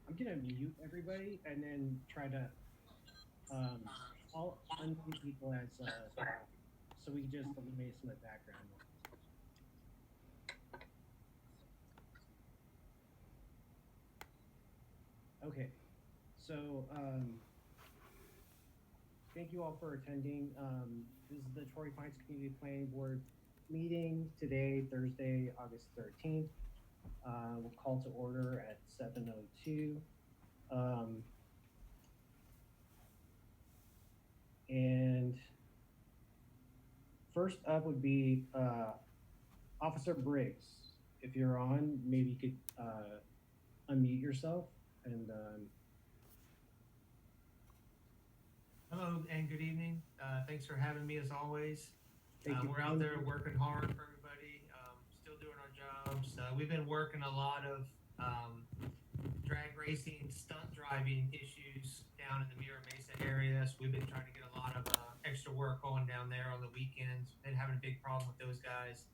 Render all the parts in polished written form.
I'm gonna mute everybody and then try to I'll unmute people as so we can just eliminate some of the background noise. Okay, so thank you all for attending. This is the Torrey Pines Community Planning Board meeting today, Thursday, August 13th. We'll call to order at 7:02. And first up would be Officer Briggs. If you're on, maybe you could unmute yourself and Hello and good evening. Thanks for having me as always. thank you. We're out there working hard for everybody, still doing our jobs. We've been working a lot of drag racing, stunt driving issues down in the Mira Mesa area. So we've been trying to get a lot of extra work on down there on the weekends. Been having a big problem with those guys.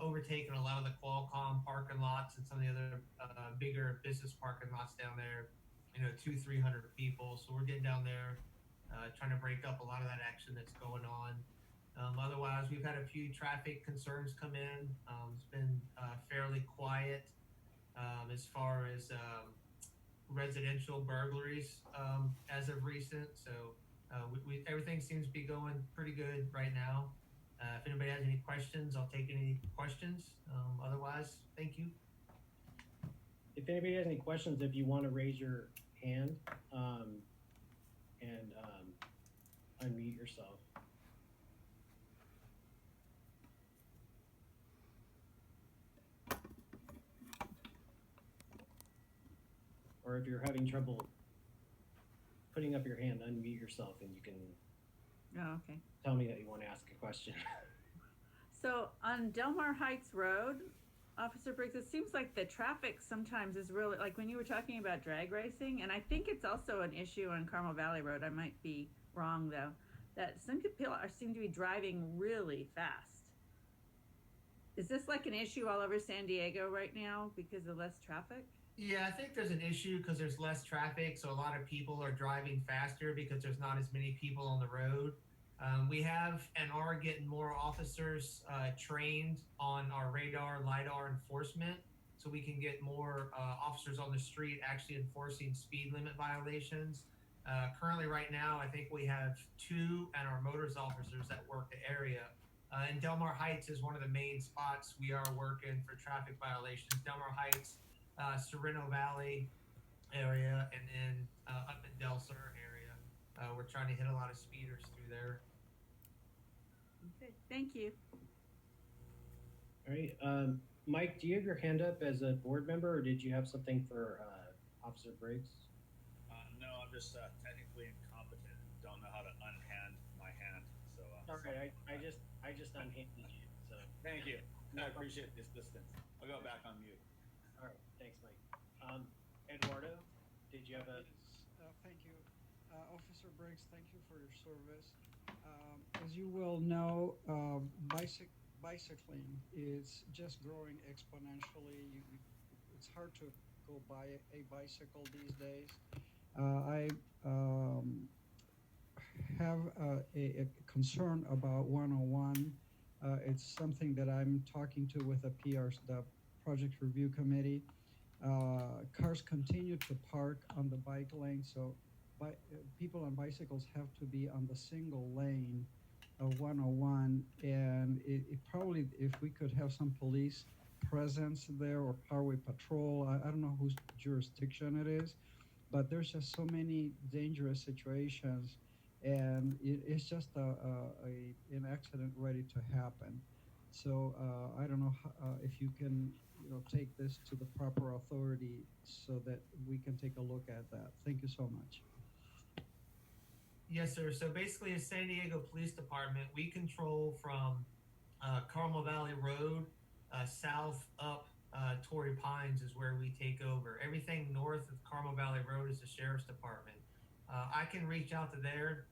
Overtaking a lot of the Qualcomm parking lots and some of the other bigger business parking lots down there. 200-300 people. So we're getting down there, trying to break up a lot of that action that's going on. Otherwise, we've had a few traffic concerns come in. It's been fairly quiet as far as residential burglaries as of recent. So everything seems to be going pretty good right now. If anybody has any questions, I'll take any questions. Otherwise, thank you. If anybody has any questions, if you want to raise your hand and unmute yourself. Or if you're having trouble putting up your hand, unmute yourself and you can okay. tell me that you want to ask a question. So on Delmar Heights Road, Officer Briggs, it seems like the traffic sometimes is really, like when you were talking about drag racing, and I think it's also an issue on Carmel Valley Road. I might be wrong though, that some people seem to be driving really fast. Is this like an issue all over San Diego right now because of less traffic? Yeah, I think there's an issue because there's less traffic, so a lot of people are driving faster because there's not as many people on the road. We have and are getting more officers trained on our radar, LiDAR enforcement, so we can get more officers on the street actually enforcing speed limit violations. Currently, right now, I think we have 2 and our motors officers that work the area. And Delmar Heights is one of the main spots we are working for traffic violations. Delmar Heights, Sereno Valley area, and then up in Del Sur area. We're trying to hit a lot of speeders through there. Okay, thank you. All right. Mike, do you have your hand up as a board member or did you have something for Officer Briggs? No, I'm just technically incompetent. Don't know how to unhand my hand. So. All right. I just unhanded you. So thank you. I appreciate the assistance. I'll go back on mute. All right. Thanks, Mike. Eduardo, did you have a? Thank you, Officer Briggs. Thank you for your service. As you will know, bicycling is just growing exponentially. It's hard to go buy a bicycle these days. I have a concern about 101. It's something that I'm talking to with the Project Review Committee. Cars continue to park on the bike lane, so people on bicycles have to be on the single lane of 101, and it probably, if we could have some police presence there or highway patrol, I don't know whose jurisdiction it is, but there's just so many dangerous situations, and it's just an accident ready to happen. So I don't know if you can take this to the proper authority so that we can take a look at that. Thank you so much. Yes, sir. So basically, as San Diego Police Department, we control from Carmel Valley Road south up Torrey Pines is where we take over. Everything north of Carmel Valley Road is the Sheriff's Department. I can reach out to their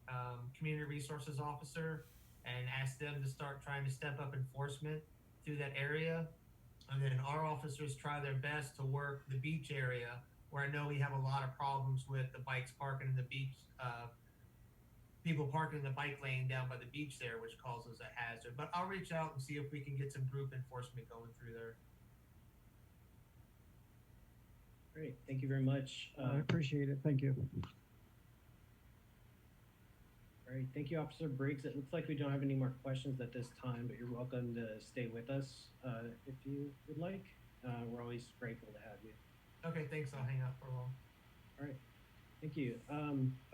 Community Resources Officer and ask them to start trying to step up enforcement through that area. And then our officers try their best to work the beach area where I know we have a lot of problems with the bikes parking in the beach, people parking in the bike lane down by the beach there, which causes a hazard. But I'll reach out and see if we can get some group enforcement going through there. Great, thank you very much. I appreciate it. Thank you. All right, thank you, Officer Briggs. It looks like we don't have any more questions at this time, but you're welcome to stay with us if you would like. We're always grateful to have you. Okay, thanks. I'll hang out for a while. All right, thank you.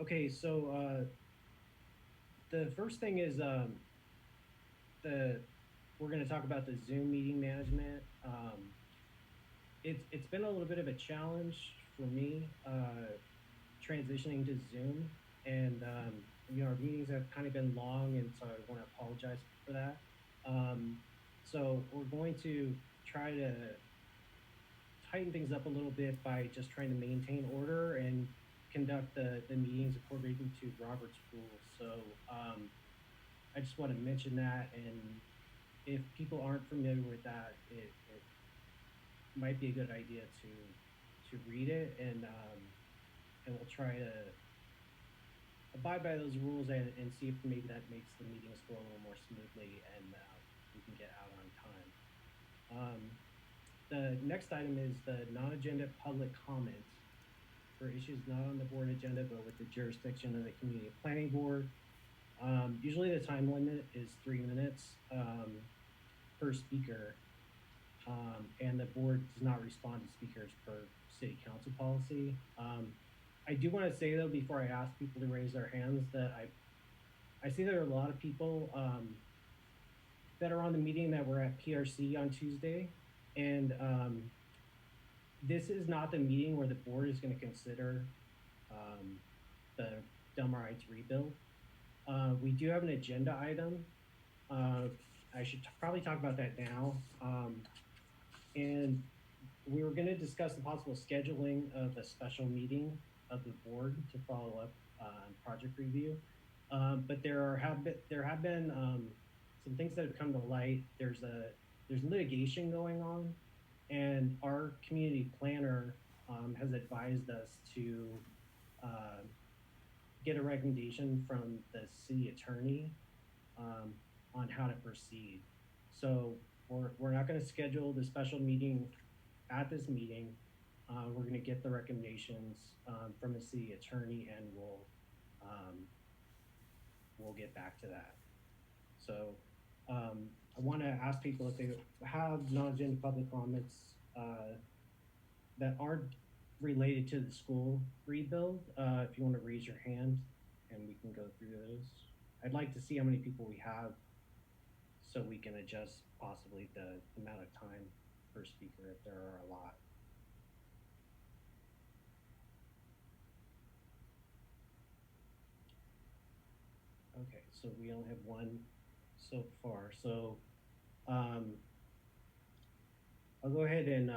Okay, so the first thing is we're going to talk about the Zoom meeting management. It's been a little bit of a challenge for me transitioning to Zoom, and you know, our meetings have kind of been long, and so I want to apologize for that. So we're going to try to tighten things up a little bit by just trying to maintain order and conduct the meetings according to Robert's rules. So I just want to mention that, and if people aren't familiar with that, it might be a good idea to read it, and we'll try to abide by those rules and see if maybe that makes the meetings go a little more smoothly and we can get out on time. The next item is the non-agenda public comment for issues not on the board agenda but with the jurisdiction of the Community Planning Board. Usually the time limit is 3 minutes per speaker, and the board does not respond to speakers per city council policy. I do want to say though, before I ask people to raise their hands, that I see there are a lot of people that are on the meeting that were at PRC on Tuesday, and this is not the meeting where the board is going to consider the Del Mar Heights rebuild. We do have an agenda item. I should probably talk about that now. And we were going to discuss the possible scheduling of a special meeting of the board to follow up on project review. But there have been some things that have come to light. There's litigation going on, and our community planner has advised us to get a recommendation from the city attorney on how to proceed. So we're not going to schedule the special meeting at this meeting. We're going to get the recommendations from the city attorney, and we'll get back to that. So I want to ask people if they have non-agenda public comments that aren't related to the school rebuild, if you want to raise your hand and we can go through those. I'd like to see how many people we have so we can adjust possibly the amount of time per speaker if there are a lot. Okay, so we only have one so far. So I'll go ahead and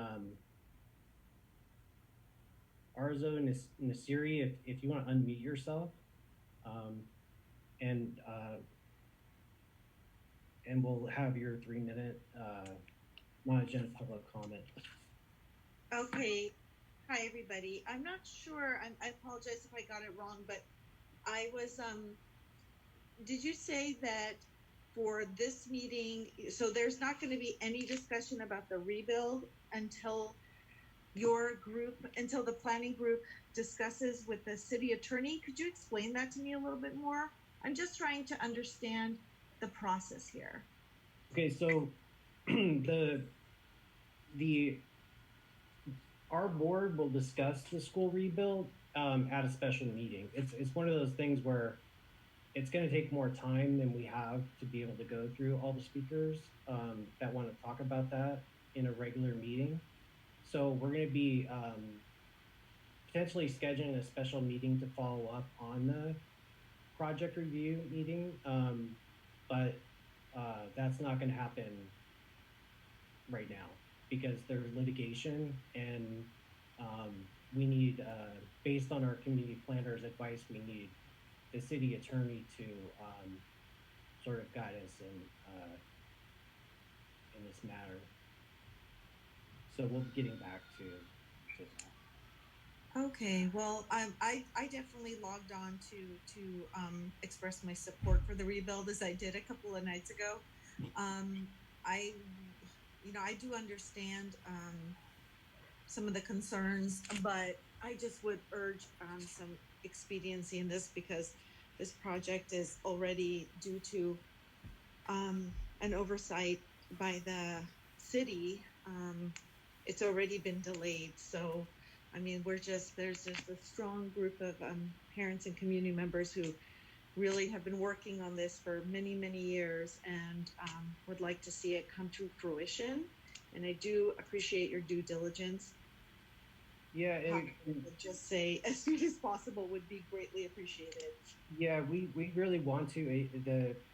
Arzo Nasiri, if you want to unmute yourself, and we'll have your 3-minute non-agenda public comment. Okay. Hi, everybody. I'm not sure. I apologize if I got it wrong, but I was, did you say that for this meeting, so there's not going to be any discussion about the rebuild until your group, until the planning group discusses with the city attorney? Could you explain that to me a little bit more? I'm just trying to understand the process here. Okay, so our board will discuss the school rebuild at a special meeting. It's one of those things where it's going to take more time than we have to be able to go through all the speakers that want to talk about that in a regular meeting. So we're going to be potentially scheduling a special meeting to follow up on the project review meeting, but that's not going to happen right now because there's litigation, and we need, based on our community planner's advice, we need the city attorney to sort of guide us in this matter. So we'll be getting back to that. Okay, well, I definitely logged on to express my support for the rebuild as I did a couple of nights ago. I, I do understand some of the concerns, but I just would urge some expediency in this because this project is already due to an oversight by the city. It's already been delayed. So, I mean, there's just a strong group of parents and community members who really have been working on this for many, many years and would like to see it come to fruition. And I do appreciate your due diligence. Yeah, I would just say as soon as possible would be greatly appreciated. yeah, we really want to.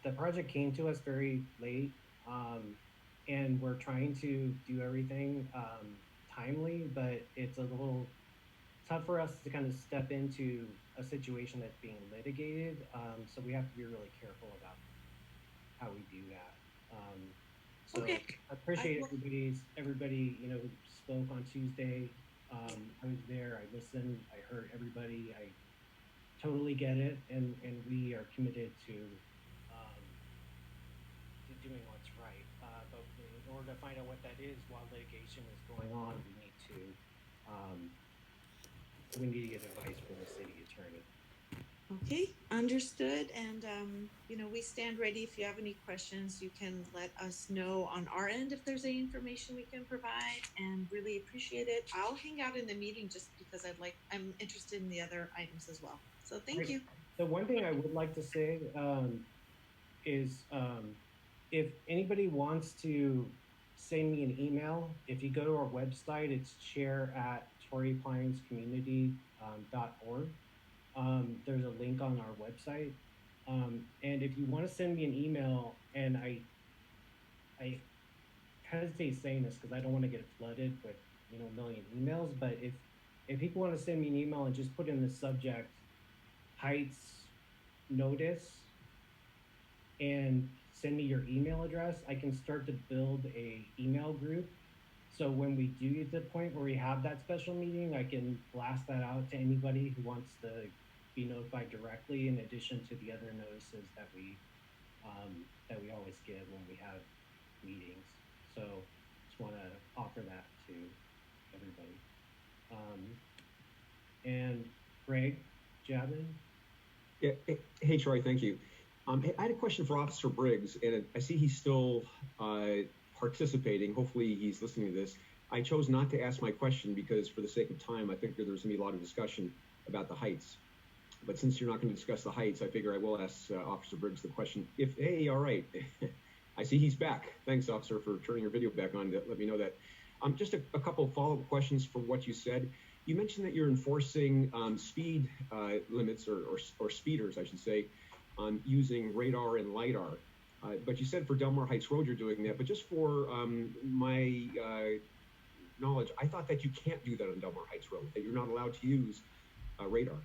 The project came to us very late, and we're trying to do everything timely, but it's a little tough for us to kind of step into a situation that's being litigated. So we have to be really careful about how we do that. So Okay. I appreciate everybody, who spoke on Tuesday. I was there, I listened, I heard everybody, I totally get it, and we are committed to doing what's right. But in order to find out what that is while litigation is going on, we need to get advice from the city attorney. Okay, understood. And, we stand ready. If you have any questions, you can let us know on our end if there's any information we can provide, and really appreciate it. I'll hang out in the meeting just because I'm interested in the other items as well. So thank you. The one thing I would like to say is if anybody wants to send me an email, if you go to our website, it's chair@torreypinescommunity.org. There's a link on our website. And if you want to send me an email, and I hesitate saying this because I don't want to get flooded with, a million emails, but if people want to send me an email and just put in the subject Heights notice and send me your email address, I can start to build a email group. So when we do get to the point where we have that special meeting, I can blast that out to anybody who wants to be notified directly, in addition to the other notices that we always give when we have meetings. So just want to offer that to everybody. And Greg Javin. Yeah. Hey, Troy. Thank you. I had a question for Officer Briggs, and I see he's still participating. Hopefully, he's listening to this. I chose not to ask my question because, for the sake of time, I think there's going to be a lot of discussion about the Heights. But since you're not going to discuss the Heights, I figure I will ask Officer Briggs the question. Hey, all right. I see he's back. Thanks, Officer, for turning your video back on to let me know that. Just a couple of follow-up questions from what you said. You mentioned that you're enforcing speed limits or speeders, I should say, using radar and LiDAR. But you said for Delmar Heights Road you're doing that. But just for my knowledge, I thought that you can't do that on Delmar Heights Road, that you're not allowed to use radar.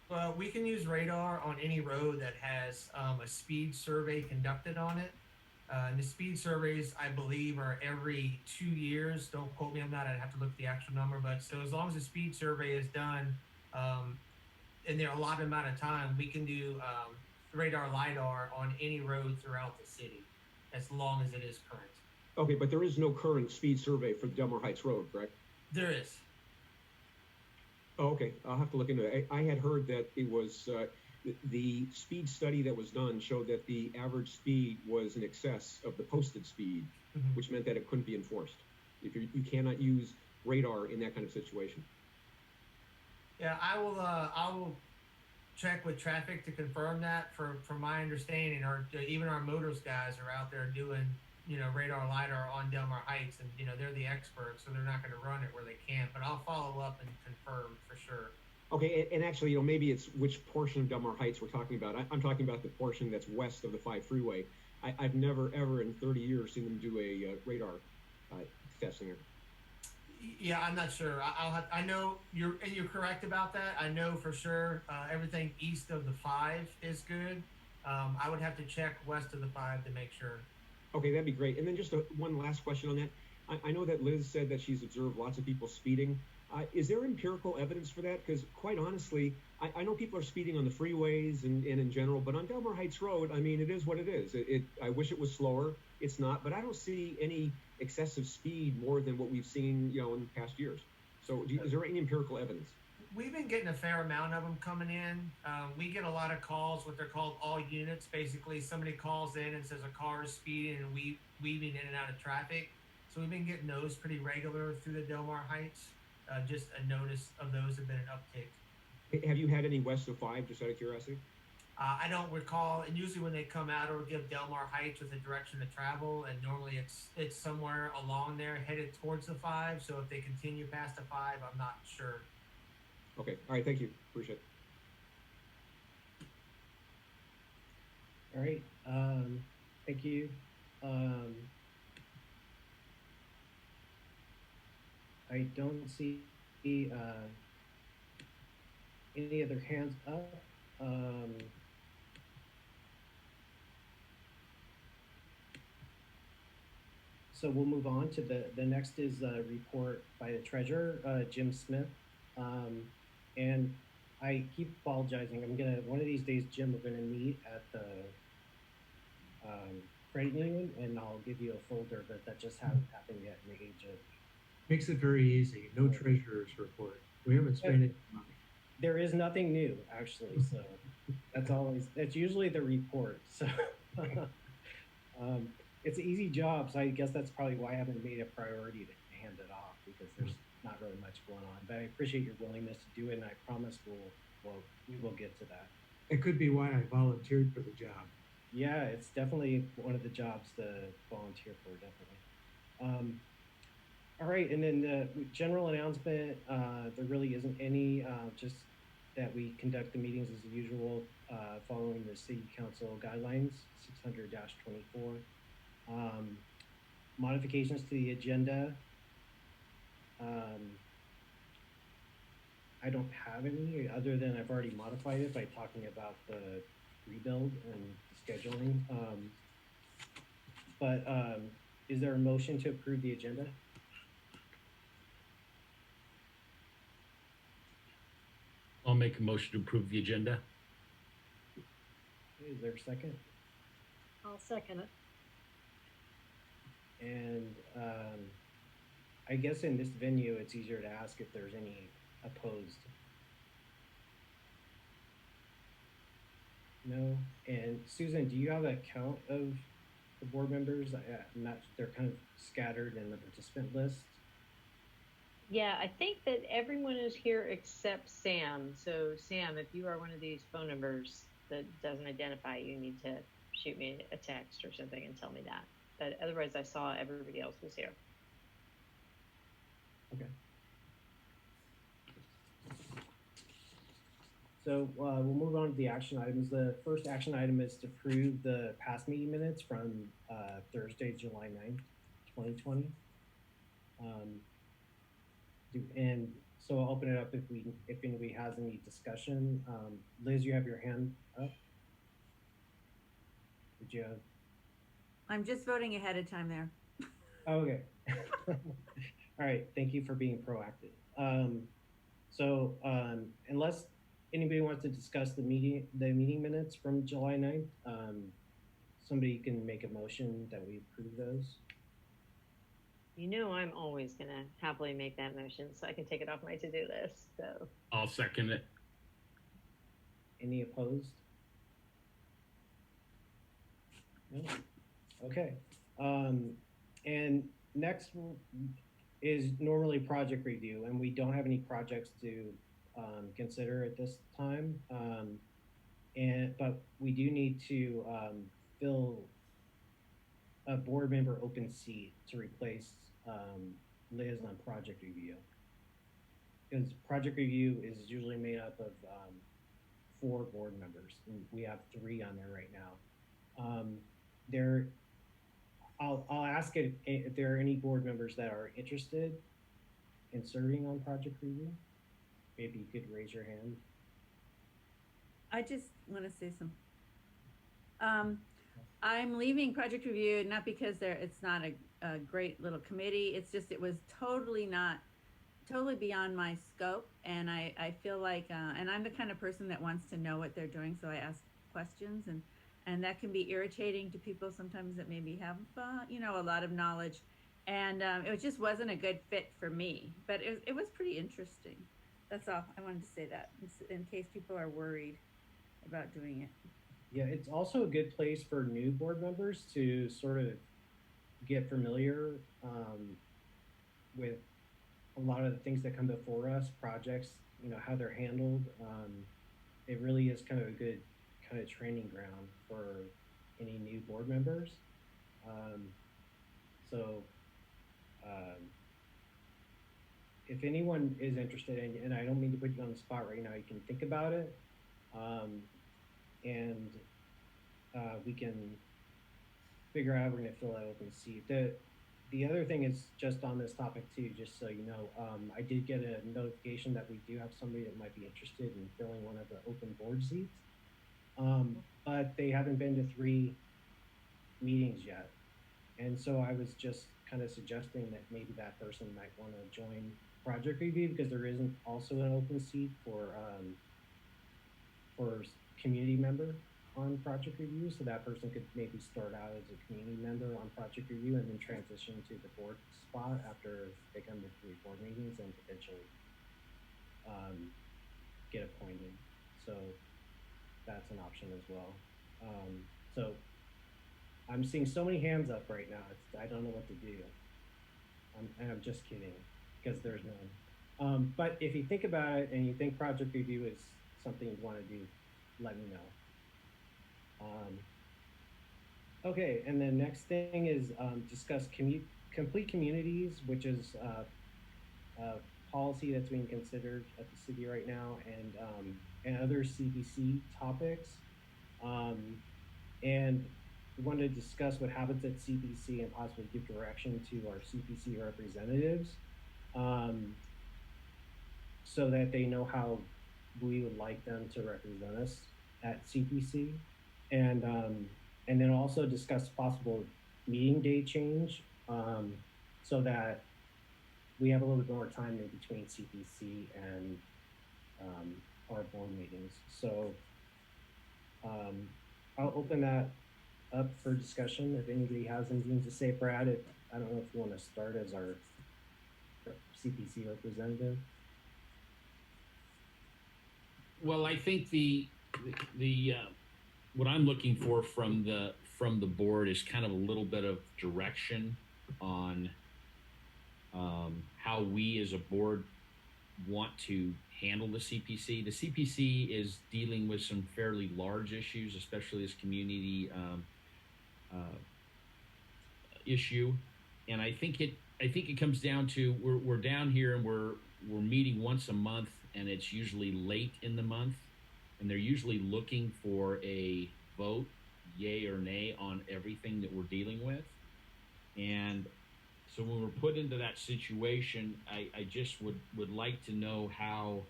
Well, we can use radar on any road that has a speed survey conducted on it. And the speed surveys, I believe, are every 2 years. Don't quote me on that. I'd have to look at the actual number. But so as long as the speed survey is done in their allotted amount of time, we can do radar LiDAR on any road throughout the city, as long as it is current. Okay, but there is no current speed survey for Delmar Heights Road, correct? There is. Oh, okay. I'll have to look into it. I had heard that it was the speed study that was done showed that the average speed was in excess of the posted speed, which meant that it couldn't be enforced. If you cannot use radar in that kind of situation. Yeah, I will check with traffic to confirm that. From my understanding, even our motors guys are out there doing radar LiDAR on Delmar Heights, and they're the experts, so they're not going to run it where they can't. But I'll follow up and confirm for sure. Okay, and actually, maybe it's which portion of Delmar Heights we're talking about. I'm talking about the portion that's west of the 5 freeway. I've never, ever in 30 years seen them do a radar testing. Yeah, I'm not sure. I know you're correct about that. I know for sure everything east of the 5 is good. I would have to check west of the 5 to make sure. Okay, that'd be great. And then just one last question on that. I know that Liz said that she's observed lots of people speeding. Is there empirical evidence for that? Because quite honestly, I know people are speeding on the freeways and in general, but on Delmar Heights Road, I mean, it is what it is. I wish it was slower. It's not, but I don't see any excessive speed more than what we've seen, in past years. So is there any empirical evidence? We've been getting a fair amount of them coming in. We get a lot of calls, what they're called all units. Basically, somebody calls in and says a car is speeding and weaving in and out of traffic. So we've been getting those pretty regular through the Delmar Heights. Just a notice of those have been an uptick. Have you had any west of 5, just out of curiosity? I don't recall, and usually when they come out, it'll give Delmar Heights with a direction to travel, and normally it's somewhere along there headed towards the 5. So if they continue past the 5, I'm not sure. Okay, all right, thank you, appreciate it. All right, thank you. I don't see any other hands up. So we'll move on to the next is a report by the treasurer, Jim Smith. And I keep apologizing. One of these days, Jim, we're gonna meet at the credit union, and I'll give you a folder, but that just hasn't happened yet in the age of. Makes it very easy. No treasurer's report. We haven't spent any money. There is nothing new, actually, so that's usually the report, so. It's an easy job, so I guess that's probably why I haven't made a priority to hand it off, because there's not really much going on, but I appreciate your willingness to do it, and I promise we will get to that. It could be why I volunteered for the job. Yeah, it's definitely one of the jobs to volunteer for, definitely. All right, and then the general announcement, there really isn't any, just that we conduct the meetings as usual, following the city council guidelines, 600-24. Modifications to the agenda. I don't have any, other than I've already modified it by talking about the rebuild and scheduling. Is there a motion to approve the agenda? I'll make a motion to approve the agenda. Is there a second? I'll second it. And I guess in this venue, it's easier to ask if there's any opposed. No? And Susan, do you have a count of the board members? They're kind of scattered in the participant list. Yeah, I think that everyone is here except Sam. So Sam, if you are one of these phone numbers that doesn't identify you, need to shoot me a text or something and tell me that. But otherwise, I saw everybody else was here. Okay. So we'll move on to the action items. The first action item is to approve the past meeting minutes from Thursday, July 9th, 2020. And so I'll open it up if anybody has any discussion. Liz, you have your hand up. Did you have? I'm just voting ahead of time there. Oh, okay. All right. Thank you for being proactive. Unless anybody wants to discuss the meeting minutes from July 9th, somebody can make a motion that we approve those. You know, I'm always going to happily make that motion so I can take it off my to-do list. So I'll second it. Any opposed? No. Okay. And next is normally project review, and we don't have any projects to consider at this time. But we do need to fill a board member open seat to replace Liz on project review. Because project review is usually made up of 4 board members, and we have 3 on there right now. I'll ask if there are any board members that are interested in serving on project review. Maybe you could raise your hand. I just want to say something. I'm leaving project review, not because it's not a great little committee. It's just, it was totally not totally beyond my scope, and I feel like, and I'm the kind of person that wants to know what they're doing, so I ask questions, and that can be irritating to people sometimes that maybe have, a lot of knowledge, and it just wasn't a good fit for me, but it was pretty interesting. That's all. I wanted to say that in case people are worried about doing it. Yeah, it's also a good place for new board members to sort of get familiar with a lot of the things that come before us, projects, how they're handled. It really is kind of a good kind of training ground for any new board members. Um, so, if anyone is interested, and I don't mean to put you on the spot right now, you can think about it, and we can figure out how we're going to fill that open seat. The other thing is just on this topic too, just so you know, I did get a notification that we do have somebody that might be interested in filling one of the open board seats, but they haven't been to 3 meetings yet. And so I was just kind of suggesting that maybe that person might want to join project review, because there isn't also an open seat for community member on project review, so that person could maybe start out as a community member on project review and then transition to the board spot after they come to 3 board meetings and potentially get appointed. So that's an option as well. So I'm seeing so many hands up right now. I don't know what to do. And I'm just kidding, because there's none. But if you think about it and you think project review is something you want to do, let me know. Okay, and the next thing is discuss complete communities, which is a policy that's being considered at the city right now, and other CPC topics. And we wanted to discuss what happens at CPC and possibly give direction to our CPC representatives, so that they know how we would like them to represent us at CPC, and then also discuss possible meeting date change, so that we have a little bit more time in between CPC and our board meetings. So I'll open that up for discussion if anybody has anything to say. Brad, I don't know if you want to start as our CPC representative. Well, I think the what I'm looking for from the board is kind of a little bit of direction on how we as a board want to handle the CPC. The CPC is dealing with some fairly large issues, especially this community issue, and I think it comes down to we're down here and we're meeting once a month, and it's usually late in the month, and they're usually looking for a vote, yay or nay, on everything that we're dealing with. And so when we're put into that situation, I just would like to know how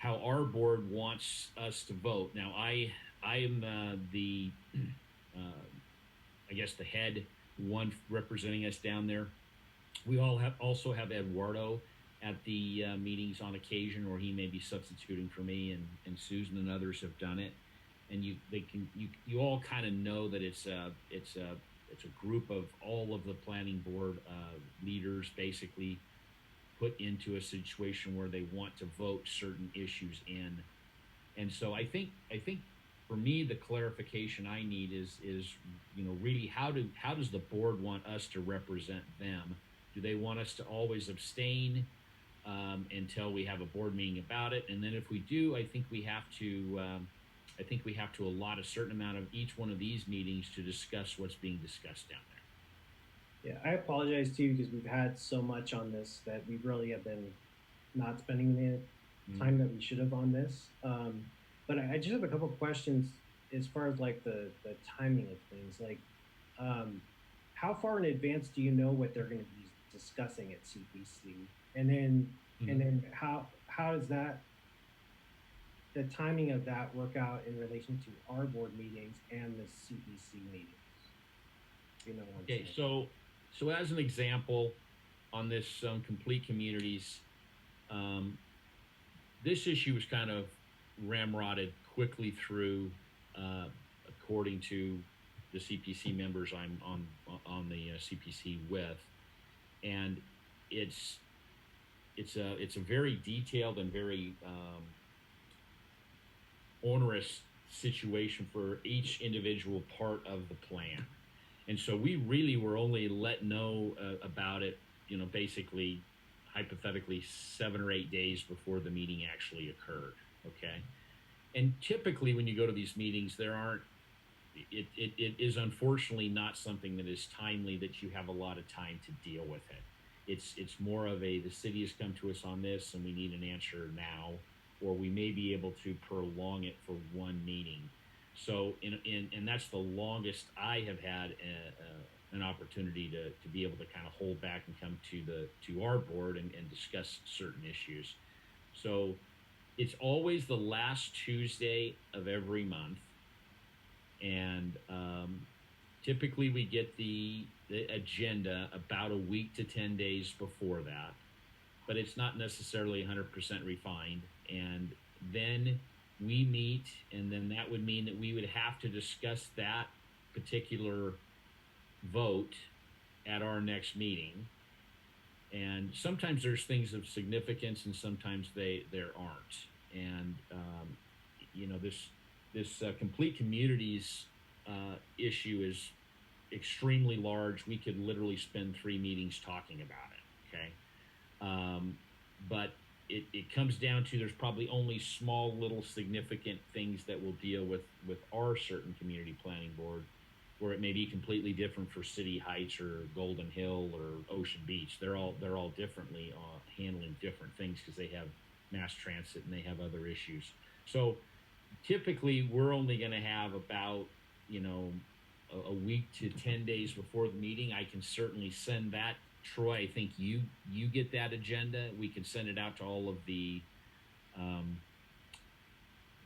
our board wants us to vote. Now, I am the I guess the head one representing us down there. We also have Eduardo at the meetings on occasion, or he may be substituting for me, and Susan and others have done it. And you all kind of know that it's a group of all of the planning board leaders basically put into a situation where they want to vote certain issues in. And so I think for me, the clarification I need is really how does the board want us to represent them? Do they want us to always abstain until we have a board meeting about it? And then if we do, I think we have to allot a certain amount of each one of these meetings to discuss what's being discussed down there. Yeah, I apologize too, because we've had so much on this that we really have been not spending the time that we should have on this. But I just have a couple of questions as far as like the timing of things. Like, how far in advance do you know what they're going to be discussing at CPC? And then how does that, the timing of that, work out in relation to our board meetings and the CPC meetings? You know what I'm Okay, saying? so as an example, on this complete communities, this issue was kind of ramrodded quickly through, according to the CPC members I'm on the CPC with, and it's a very detailed and very onerous situation for each individual part of the plan. And so we really were only let know about it, basically, hypothetically, 7 or 8 days before the meeting actually occurred. Okay. And typically when you go to these meetings, it is unfortunately not something that is timely, that you have a lot of time to deal with it. It's more of the city has come to us on this and we need an answer now, or we may be able to prolong it for one meeting. So, and that's the longest I have had an opportunity to be able to kind of hold back and come to our board and discuss certain issues. So it's always the last Tuesday of every month. And typically we get the agenda about a week to 10 days before that, but it's not necessarily 100% refined. And then we meet, and then that would mean that we would have to discuss that particular vote at our next meeting. And sometimes there's things of significance, and sometimes there aren't. And this complete communities issue is extremely large. We could literally spend 3 meetings talking about it. Okay, but it comes down to there's probably only small little significant things that will deal with our certain community planning board, where it may be completely different for City Heights or Golden Hill or Ocean Beach. They're all differently handling different things because they have mass transit and they have other issues. So typically we're only going to have about a week to 10 days before the meeting. I can certainly send that. Troy, I think you get that agenda. We can send it out to all of the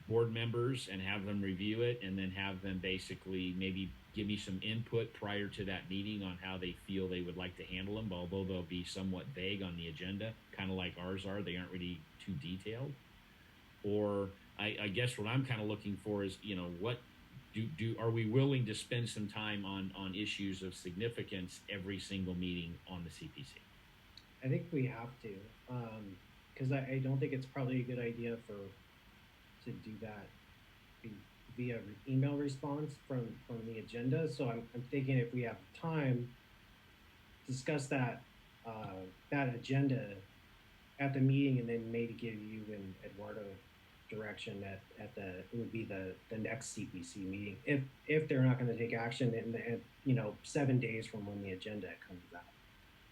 board members and have them review it, and then have them basically maybe give me some input prior to that meeting on how they feel they would like to handle them, although they'll be somewhat vague on the agenda, kind of like ours are. They aren't really too detailed. Or I guess what I'm kind of looking for is, what are we willing to spend some time on issues of significance every single meeting on the CPC? I think we have to, because I don't think it's probably a good idea to do that via email response from the agenda. So I'm thinking if we have time, discuss that agenda at the meeting, and then maybe give you and Eduardo direction it would be the next CPC meeting if they're not going to take action in 7 days from when the agenda comes out,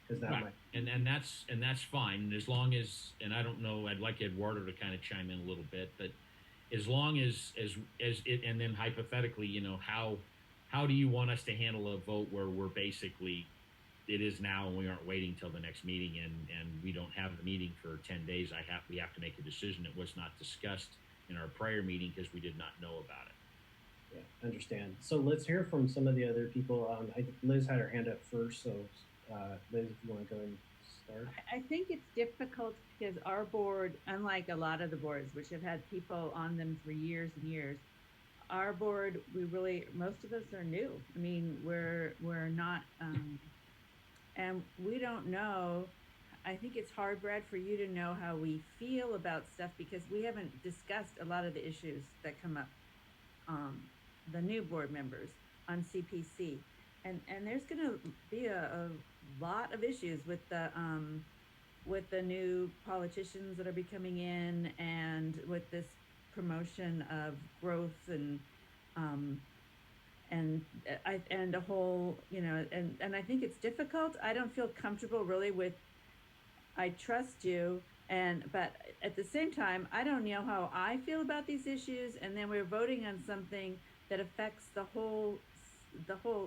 because that right. might and that's fine, and as long as, and I don't know, I'd like Eduardo to kind of chime in a little bit, but as long as it, and then hypothetically, how do you want us to handle a vote where we're basically, it is now and we aren't waiting till the next meeting, and we don't have the meeting for 10 days. We have to make a decision. It was not discussed in our prior meeting because we did not know about it. Yeah, understand. So let's hear from some of the other people. I think Liz had her hand up first, so Liz, if you want to go and start. I think it's difficult because our board, unlike a lot of the boards which have had people on them for years and years, our board, most of us are new. I mean, we're not, and we don't know. I think it's hard, Brad, for you to know how we feel about stuff because we haven't discussed a lot of the issues that come up, the new board members on CPC. And there's going to be a lot of issues with the new politicians that are be coming in, and with this promotion of growth and a whole, and I think it's difficult. I don't feel comfortable really with, I trust you, but at the same time, I don't know how I feel about these issues, and then we're voting on something that affects the whole,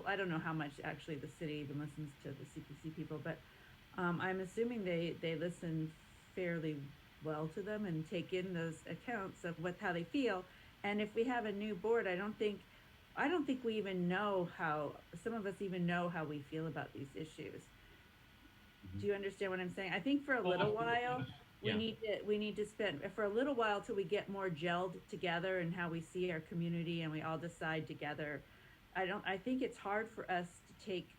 I don't know how much actually the city even listens to the CPC people, but I'm assuming they listen fairly well to them and take in those accounts of how they feel. And if we have a new board, I don't think we even know how, some of us even know how we feel about these issues. Do you understand what I'm saying? I think for a little while, Yeah. we need to spend for a little while till we get more gelled together and how we see our community and we all decide together. I think it's hard for us to take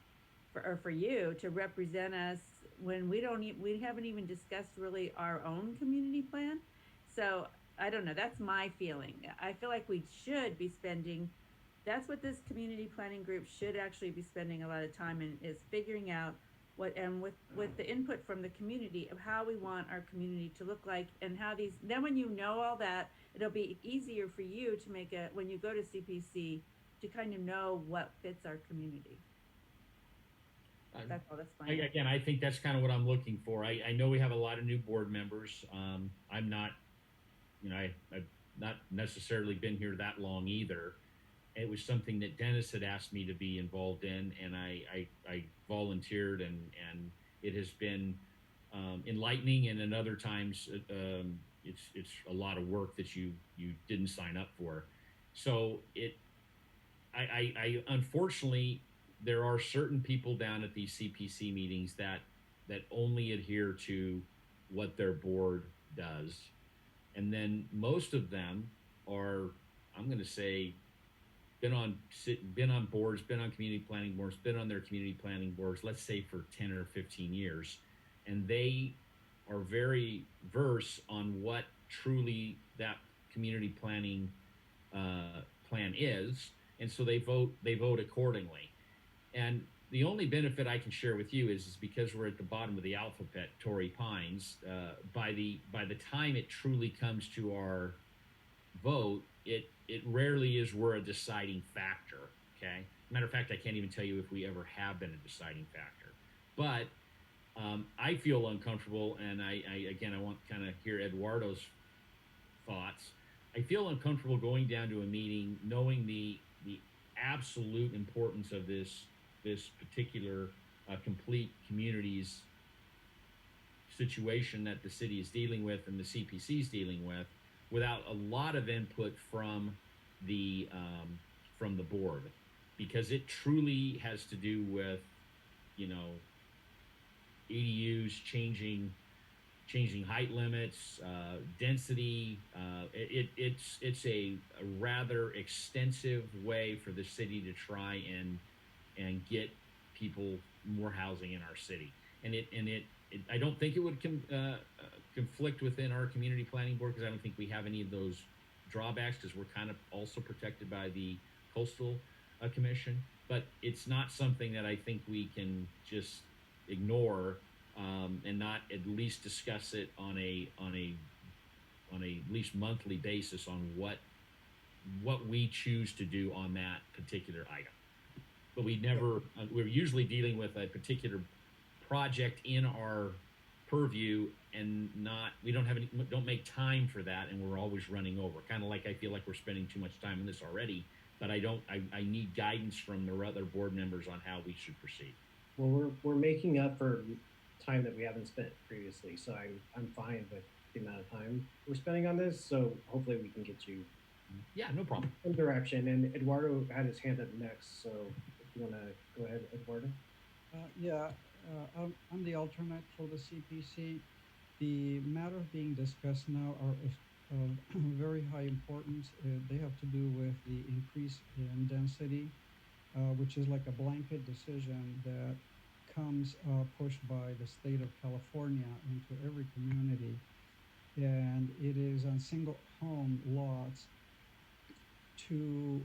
or for you to represent us when we haven't even discussed really our own community plan. So I don't know. That's my feeling. I feel like we should be spending. That's what this community planning group should actually be spending a lot of time in, is figuring out what, and with the input from the community of how we want our community to look like, and how these, then when you know all that, it'll be easier for you to make a, when you go to CPC, to kind of know what fits our community. That's all. That's fine. Again, I think that's kind of what I'm looking for. I know we have a lot of new board members. I'm not, I've not necessarily been here that long either. It was something that Dennis had asked me to be involved in, and I volunteered, and it has been enlightening, and in other times it's a lot of work that you didn't sign up for. So I unfortunately, there are certain people down at these CPC meetings that only adhere to what their board does, and then most of them are, I'm going to say, been on boards, been on community planning boards, been on their community planning boards, let's say for 10 or 15 years, and they are very verse on what truly that community planning plan is, and so they vote accordingly. And the only benefit I can share with you is because we're at the bottom of the alphabet, Torrey Pines. By the time it truly comes to our vote, it rarely is we're a deciding factor. Okay, matter of fact, I can't even tell you if we ever have been a deciding factor. But I feel uncomfortable, and I want to kind of hear Eduardo's thoughts. I feel uncomfortable going down to a meeting knowing the absolute importance of this particular complete community's situation that the city is dealing with and the CPC is dealing with, without a lot of input from the board, because it truly has to do with, ADUs changing height limits, density. It's a rather extensive way for the city to try and get people more housing in our city. And I don't think it would conflict within our community planning board, because I don't think we have any of those drawbacks, because we're kind of also protected by the coastal commission. But it's not something that I think we can just ignore and not at least discuss it on a at least monthly basis on what we choose to do on that particular item. But we're usually dealing with a particular project in our purview, and we don't make time for that, and we're always running over. Kind of like I feel like we're spending too much time on this already, but I need guidance from the other board members on how we should proceed. Well, we're making up for time that we haven't spent previously, so I'm fine with the amount of time we're spending on this. So hopefully we can get you, yeah, no problem, some direction. And Eduardo had his hand up next, so if you want to go ahead, Eduardo. I'm the alternate for the CPC. The matters being discussed now are of very high importance. They have to do with the increase in density, which is like a blanket decision that comes pushed by the state of California into every community. And it is on single home lots to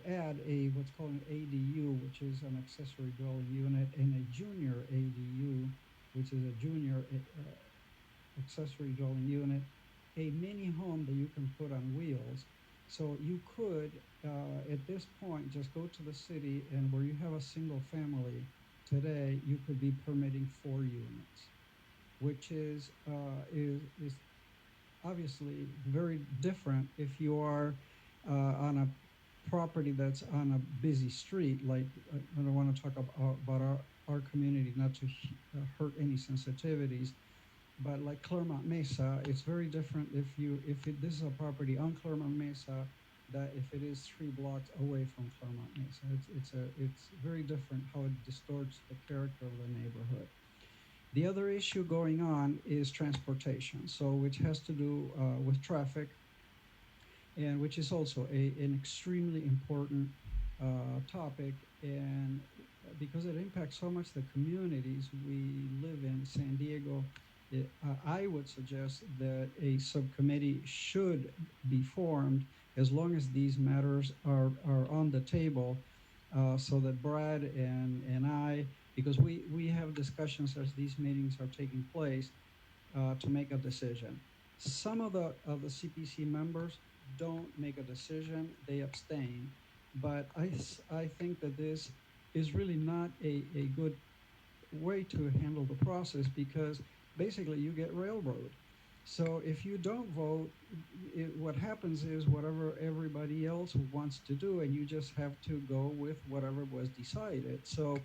add what's called an ADU, which is an accessory dwelling unit, and a junior ADU, which is a junior accessory dwelling unit, a mini home that you can put on wheels. So you could, at this point, just go to the city, and where you have a single family today, you could be permitting 4 units, which is obviously very different if you are on a property that's on a busy street. Like, I don't want to talk about our community, not to hurt any sensitivities, but like Claremont Mesa, it's very different if this is a property on Claremont Mesa that if it is 3 blocks away from Claremont Mesa. It's very different how it distorts the character of the neighborhood. The other issue going on is transportation, so which has to do with traffic, and which is also an extremely important topic, and because it impacts so much the communities we live in, San Diego, I would suggest that a subcommittee should be formed as long as these matters are on the table, so that Brad and I, because we have discussions as these meetings are taking place, to make a decision. Some of the CPC members don't make a decision; they abstain. But I think that this is really not a good way to handle the process, because basically you get railroad. So if you don't vote, what happens is whatever everybody else wants to do, and you just have to go with whatever was decided. So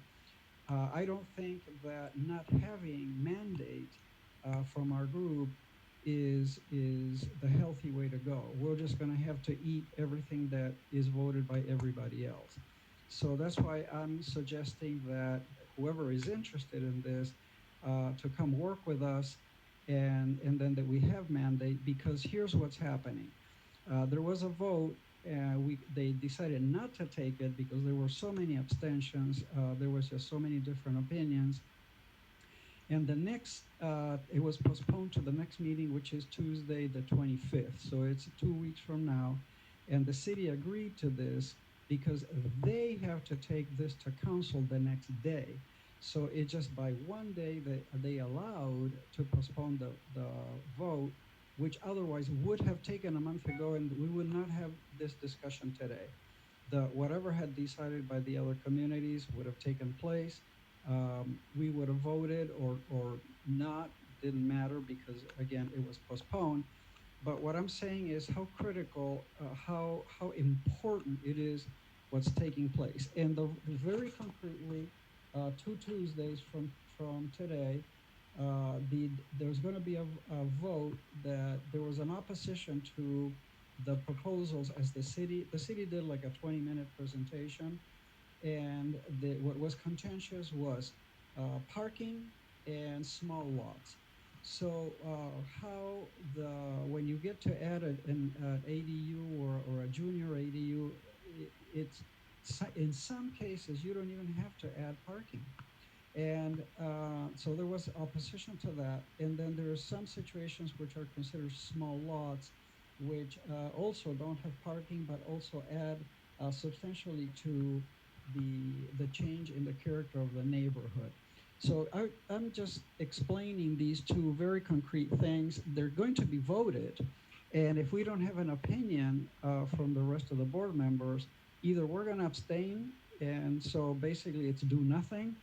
I don't think that not having mandate from our group is the healthy way to go. We're just going to have to eat everything that is voted by everybody else. So that's why I'm suggesting that whoever is interested in this to come work with us, and then that we have mandate, because here's what's happening. There was a vote, they decided not to take it because there were so many abstentions. There was just so many different opinions. And the next, it was postponed to the next meeting, which is Tuesday, the 25th. So it's 2 weeks from now. And the city agreed to this because they have to take this to council the next day. So it just by one day that they allowed to postpone the vote, which otherwise would have taken a month ago, and we would not have this discussion today. Whatever had decided by the other communities would have taken place. We would have voted or not, didn't matter, because again, it was postponed. But what I'm saying is how critical, how important it is what's taking place. And very concretely, 2 Tuesdays from today, there's going to be a vote that there was an opposition to the proposals as the city did like a 20-minute presentation, and what was contentious was parking and small lots. So when you get to add an ADU or a junior ADU, it's in some cases you don't even have to add parking. And so there was opposition to that. And then there are some situations which are considered small lots, which also don't have parking, but also add substantially to the change in the character of the neighborhood. So I'm just explaining these two very concrete things. They're going to be voted. And if we don't have an opinion from the rest of the board members, either we're going to abstain, and so basically it's do nothing,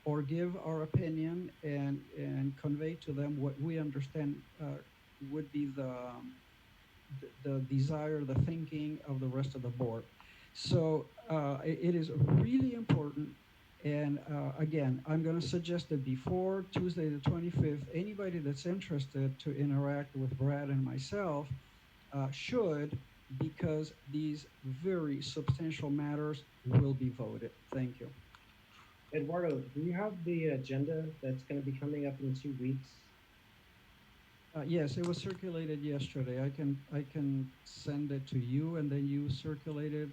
or give our opinion and convey to them what we understand would be the desire, the thinking of the rest of the board. So it is really important. And again, I'm going to suggest that before Tuesday the 25th, anybody that's interested to interact with Brad and myself should, because these very substantial matters will be voted. Thank you. Eduardo, do you have the agenda that's going to be coming up in 2 weeks? Yes, it was circulated yesterday. I can send it to you, and then you circulate it.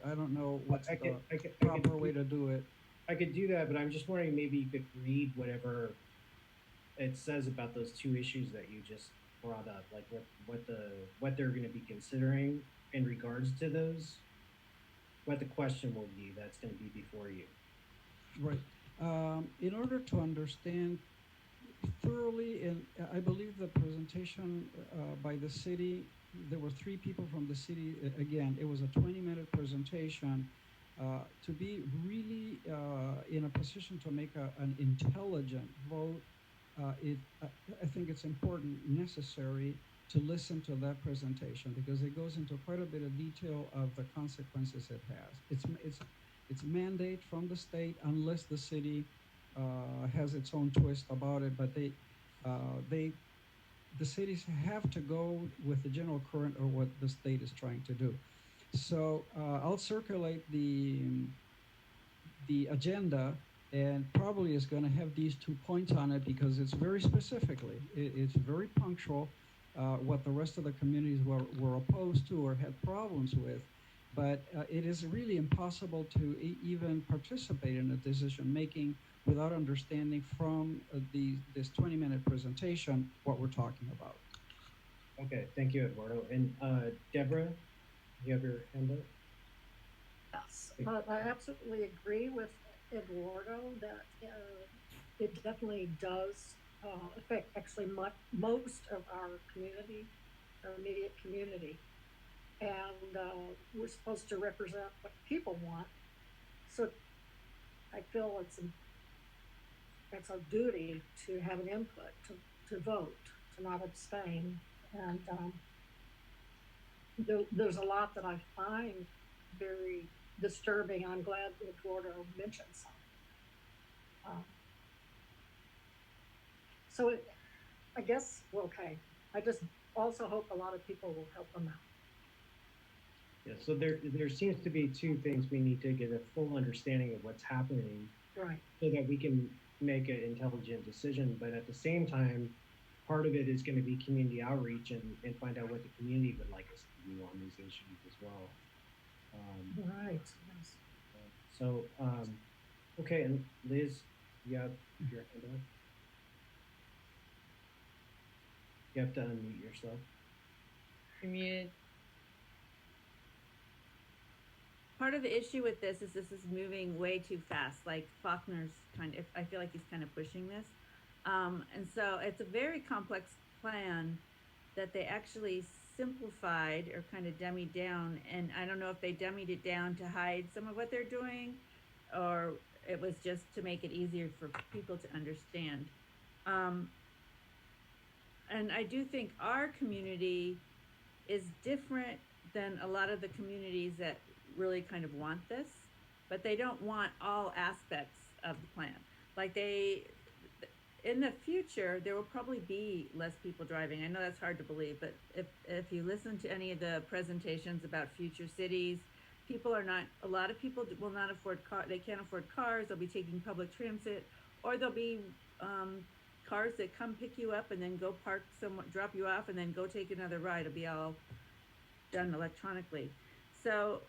I don't know what's the proper way to do it. I could do that, but I'm just wondering maybe you could read whatever it says about those 2 issues that you just brought up, like what they're going to be considering in regards to those, what the question will be that's going to be before you. Right. In order to understand thoroughly, and I believe the presentation by the city, there were 3 people from the city. Again, it was a 20-minute presentation. To be really in a position to make an intelligent vote, I think it's important, necessary to listen to that presentation, because it goes into quite a bit of detail of the consequences it has. It's mandate from the state, unless the city has its own twist about it, but the cities have to go with the general current or what the state is trying to do. So I'll circulate the agenda, and probably is going to have these 2 points on it because it's very specifically, it's very punctual, what the rest of the communities were opposed to or had problems with. But it is really impossible to even participate in a decision making without understanding from this 20-minute presentation what we're talking about. Okay, thank you, Eduardo. And Deborah, you have your hand up? Yes, I absolutely agree with Eduardo that it definitely does affect actually most of our community, our immediate community. And we're supposed to represent what people want. So I feel it's our duty to have an input, to vote, to not abstain. And there's a lot that I find very disturbing. I'm glad that Eduardo mentioned some. So I guess we're okay. I just also hope a lot of people will help them out. Yeah, so there seems to be 2 things. We need to get a full understanding of what's happening, Right. so that we can make an intelligent decision. But at the same time, part of it is going to be community outreach and find out what the community would like us to do on these issues as well. Right. Yes. So, okay, and Liz, you have your hand up. You have to unmute yourself. Mute. Part of the issue with this is moving way too fast. Like Faulkner's I feel like he's kind of pushing this. And so it's a very complex plan that they actually simplified or kind of dummied down. And I don't know if they dummied it down to hide some of what they're doing, or it was just to make it easier for people to understand. And I do think our community is different than a lot of the communities that really kind of want this, but they don't want all aspects of the plan. Like in the future, there will probably be less people driving. I know that's hard to believe, but if you listen to any of the presentations about future cities, a lot of people will not afford they can't afford cars. They'll be taking public transit, or there'll be cars that come pick you up and then go park somewhere, drop you off, and then go take another ride. It'll be all done electronically. So,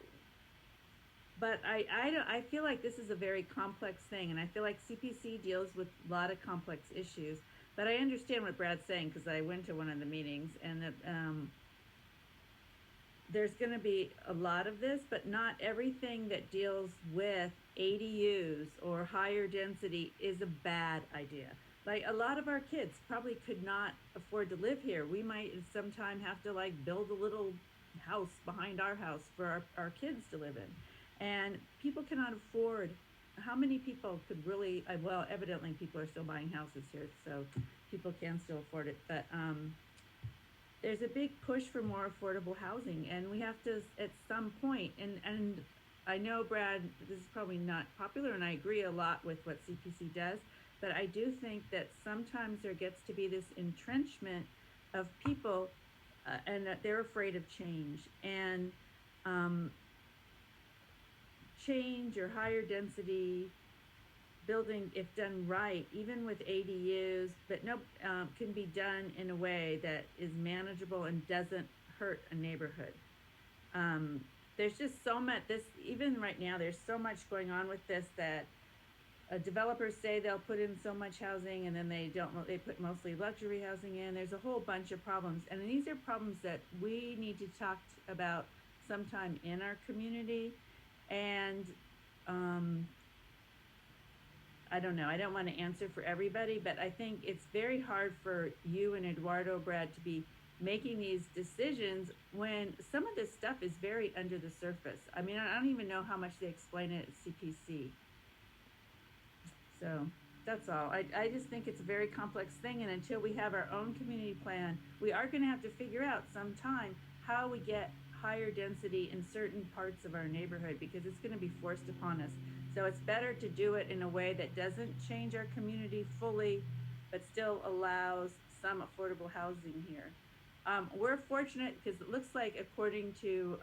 but I feel like this is a very complex thing, and I feel like CPC deals with a lot of complex issues. But I understand what Brad's saying, because I went to one of the meetings, and that there's going to be a lot of this, but not everything that deals with ADUs or higher density is a bad idea. Like, a lot of our kids probably could not afford to live here. We might sometime have to build a little house behind our house for our kids to live in. And people cannot afford. How many people could really, well, evidently people are still buying houses here, so people can still afford it. But there's a big push for more affordable housing, and we have to, at some point, and I know, Brad, this is probably not popular, and I agree a lot with what CPC does, but I do think that sometimes there gets to be this entrenchment of people, and that they're afraid of change. And change or higher density building, if done right, even with ADUs, but can be done in a way that is manageable and doesn't hurt a neighborhood. There's just so much, even right now, there's so much going on with this that developers say they'll put in so much housing, and then they put mostly luxury housing in. There's a whole bunch of problems, and these are problems that we need to talk about sometime in our community. And I don't know, I don't want to answer for everybody, but I think it's very hard for you and Eduardo, Brad, to be making these decisions when some of this stuff is very under the surface. I mean, I don't even know how much they explain it at CPC. So that's all. I just think it's a very complex thing, and until we have our own community plan, we are going to have to figure out sometime how we get higher density in certain parts of our neighborhood, because it's going to be forced upon us. So it's better to do it in a way that doesn't change our community fully, but still allows some affordable housing here. We're fortunate because it looks like, according to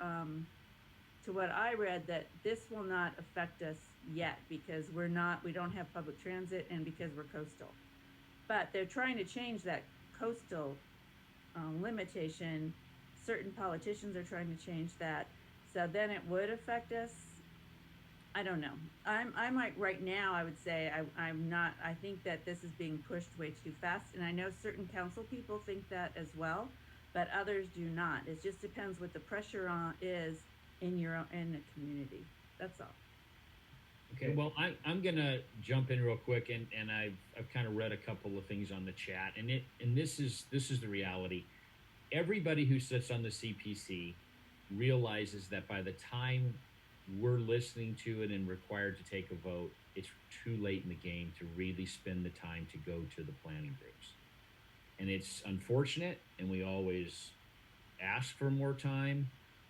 to what I read, that this will not affect us yet because we don't have public transit and because we're coastal. But they're trying to change that coastal limitation. Certain politicians are trying to change that. So then it would affect us. I don't know. I'm like right now, I would say I'm not, I think that this is being pushed way too fast. And I know certain council people think that as well, but others do not. It just depends what the pressure is in the community. That's all. Okay, well, I'm gonna jump in real quick, and I've kind of read a couple of things on the chat, and this is the reality. Everybody who sits on the CPC realizes that by the time we're listening to it and required to take a vote, it's too late in the game to really spend the time to go to the planning groups. And it's unfortunate, and we always ask for more time,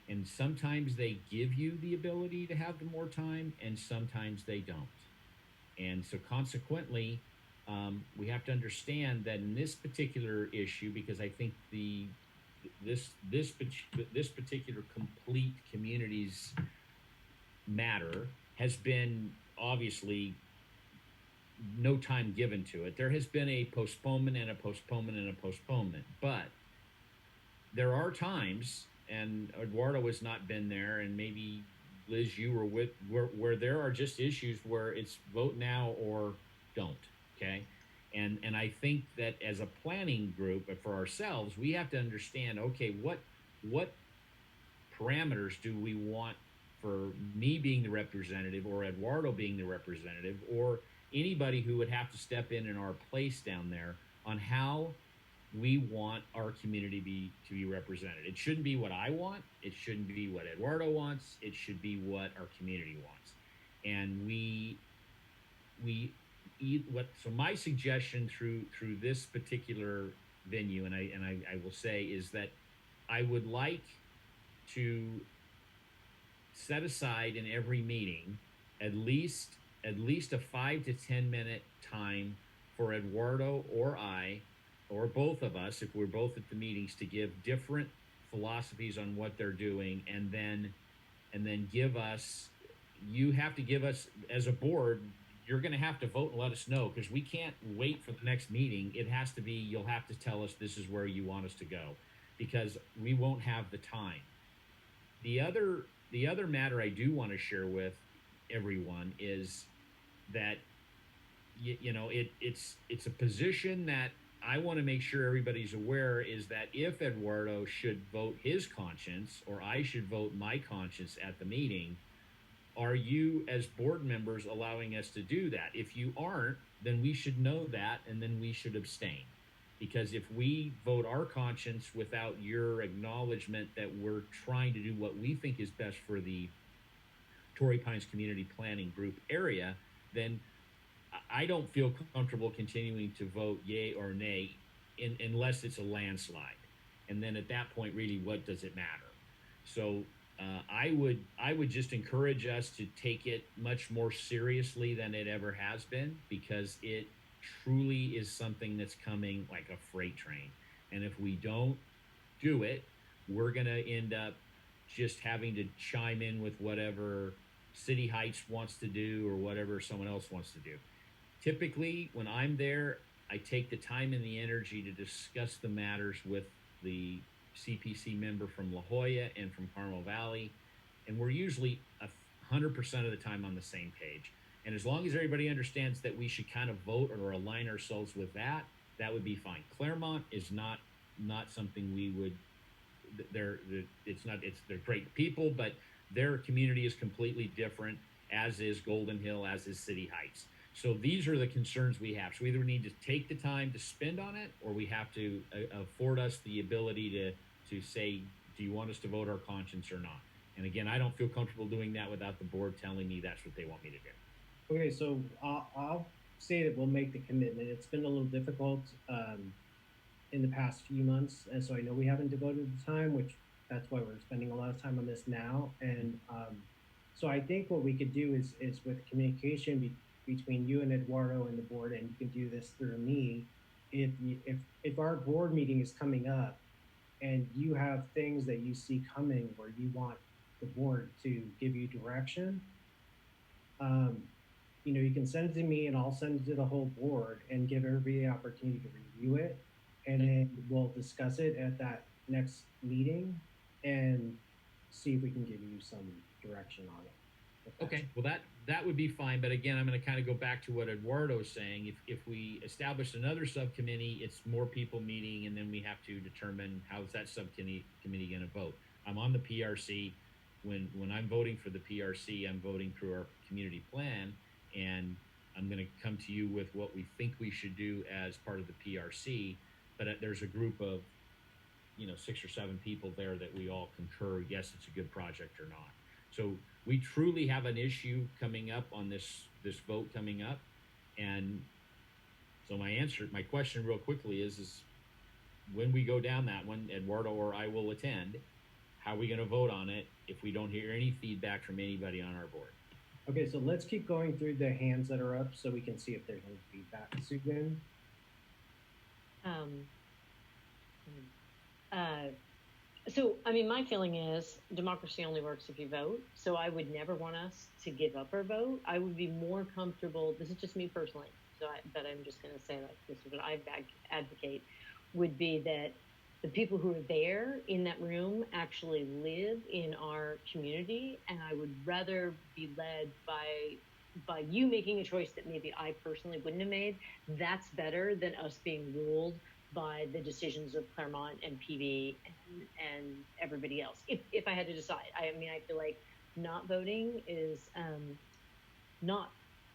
and sometimes they give you the ability to have the more time, and sometimes they don't. And so consequently, we have to understand that in this particular issue, because I think this particular complete communities matter has been obviously no time given to it. There has been a postponement and a postponement and a postponement, but there are times, and Eduardo has not been there, and maybe Liz, you were with, where there are just issues where it's vote now or don't. Okay. And I think that as a planning group for ourselves, we have to understand, okay, what parameters do we want for me being the representative, or Eduardo being the representative, or anybody who would have to step in our place down there on how we want our community to be represented. It shouldn't be what I want. It shouldn't be what Eduardo wants. It should be what our community wants. And so my suggestion through this particular venue, and I will say, is that I would like to set aside in every meeting at least a 5 to 10 minute time for Eduardo or I, or both of us, if we're both at the meetings, to give different philosophies on what they're doing, and then give us, you have to give us as a board, you're going to have to vote and let us know, because we can't wait for the next meeting. It has to be, you'll have to tell us this is where you want us to go, because we won't have the time. The other matter I do want to share with everyone is that it's a position that I want to make sure everybody's aware, is that if Eduardo should vote his conscience, or I should vote my conscience at the meeting, are you as board members allowing us to do that? If you aren't, then we should know that, and then we should abstain. Because if we vote our conscience without your acknowledgement that we're trying to do what we think is best for the Torrey Pines Community Planning Group area, then I don't feel comfortable continuing to vote yay or nay unless it's a landslide. And then at that point, really, what does it matter? So I would just encourage us to take it much more seriously than it ever has been, because it truly is something that's coming like a freight train. And if we don't do it, we're going to end up just having to chime in with whatever City Heights wants to do or whatever someone else wants to do. Typically, when I'm there, I take the time and the energy to discuss the matters with the CPC member from La Jolla and from Carmel Valley, and we're usually 100% of the time on the same page. And as long as everybody understands that we should kind of vote or align ourselves with that, that would be fine. Claremont is not something we would. They're great people, but their community is completely different, as is Golden Hill, as is City Heights. So these are the concerns we have. So we either need to take the time to spend on it, or we have to afford us the ability to say, do you want us to vote our conscience or not? And again, I don't feel comfortable doing that without the board telling me that's what they want me to do. Okay, so I'll say that we'll make the commitment. It's been a little difficult in the past few months, and so I know we haven't devoted the time, which that's why we're spending a lot of time on this now. And so I think what we could do is with communication between you and Eduardo and the board, and you can do this through me. If our board meeting is coming up, and you have things that you see coming where you want the board to give you direction. You can send it to me and I'll send it to the whole board and give everybody the opportunity to review it. And then we'll discuss it at that next meeting and see if we can give you some direction on it. Okay, well, that would be fine, but again, I'm going to kind of go back to what Eduardo's saying. If we establish another subcommittee, it's more people meeting, and then we have to determine how's that subcommittee going to vote. I'm on the PRC. When I'm voting for the PRC, I'm voting through our community plan, and I'm going to come to you with what we think we should do as part of the PRC. But there's a group of 6 or 7 people there that we all concur, yes, it's a good project or not. So we truly have an issue coming up on this vote coming up. And so my question real quickly is when we go down that one, Eduardo or I will attend, how are we going to vote on it if we don't hear any feedback from anybody on our board? Okay, so let's keep going through the hands that are up so we can see if there's any feedback. Susan? So, I mean, my feeling is democracy only works if you vote. So I would never want us to give up our vote. I would be more comfortable. This is just me personally. But I'm just going to say, like, this is what I advocate, would be that the people who are there in that room actually live in our community. And I would rather be led by you making a choice that maybe I personally wouldn't have made. That's better than us being ruled by the decisions of Claremont and PV and everybody else. If I had to decide, I mean, I feel like not voting is not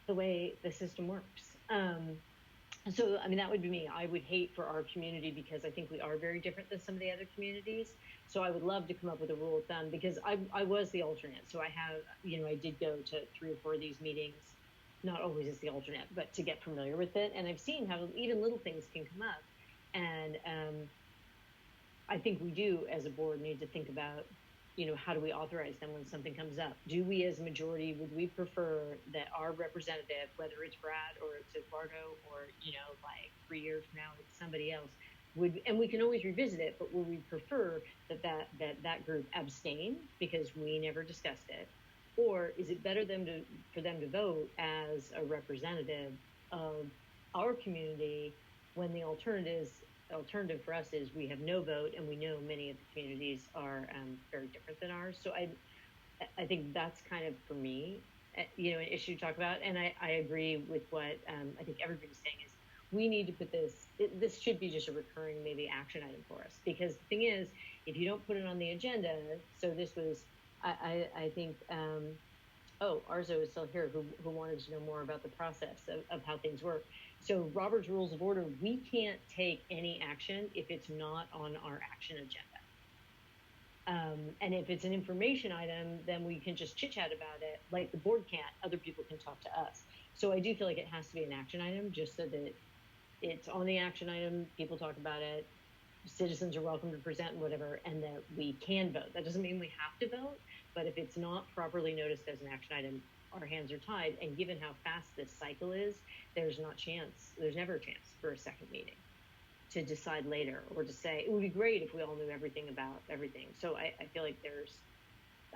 the way the system works. So, I mean, that would be me. I would hate for our community because I think we are very different than some of the other communities. So I would love to come up with a rule of thumb because I was the alternate. So I have, I did go to 3 or 4 of these meetings, not always as the alternate, but to get familiar with it. And I've seen how even little things can come up. And I think we do, as a board, need to think about, how do we authorize them when something comes up? Do we, as a majority, would we prefer that our representative, whether it's Brad or it's Eduardo or, like 3 years from now, it's somebody else, and we can always revisit it, but would we prefer that group abstain because we never discussed it? Or is it better for them to vote as a representative of our community when the alternative for us is we have no vote, and we know many of the communities are very different than ours. So I think that's kind of, for me, an issue to talk about. And I agree with what I think everybody's saying is we need to put this should be just a recurring maybe action item for us. Because the thing is, if you don't put it on the agenda, so this was, I think, Arzo is still here who wanted to know more about the process of how things work. So Robert's Rules of Order, we can't take any action if it's not on our action agenda. And if it's an information item, then we can just chit chat about it. Like the board can't, other people can talk to us. So I do feel like it has to be an action item just so that it's on the action item, people talk about it, citizens are welcome to present and whatever, and that we can vote. That doesn't mean we have to vote, but if it's not properly noticed as an action item, our hands are tied. And given how fast this cycle is, there's never a chance for a second meeting to decide later or to say, it would be great if we all knew everything about everything. So I feel like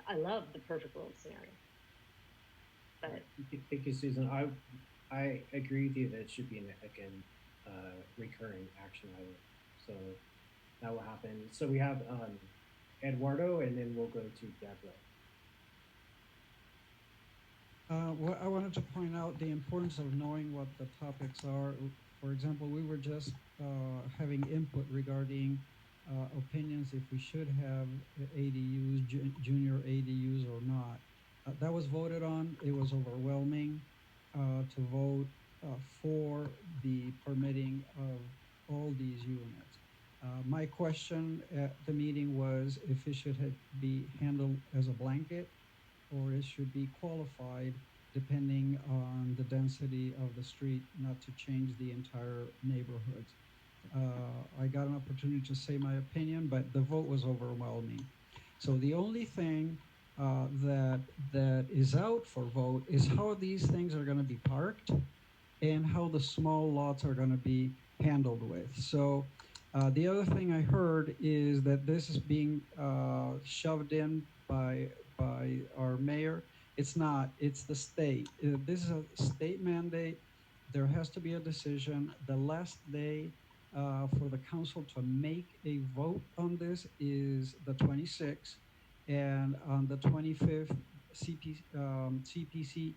I love the perfect world scenario. But Thank you, Susan. I agree with you that it should be recurring action item. So that will happen. So we have Eduardo, and then we'll go to Deborah. Well, I wanted to point out the importance of knowing what the topics are. For example, we were just having input regarding opinions if we should have ADUs, junior ADUs or not. That was voted on. It was overwhelming to vote for the permitting of all these units. My question at the meeting was if it should be handled as a blanket or it should be qualified depending on the density of the street, not to change the entire neighborhoods. I got an opportunity to say my opinion, but the vote was overwhelming. So the only thing that is out for vote is how these things are going to be parked and how the small lots are going to be handled with. So the other thing I heard is that this is being shoved in by by our mayor. It's not, it's the state. This is a state mandate. There has to be a decision. The last day for the council to make a vote on this is the 26th. And on the 25th, CPC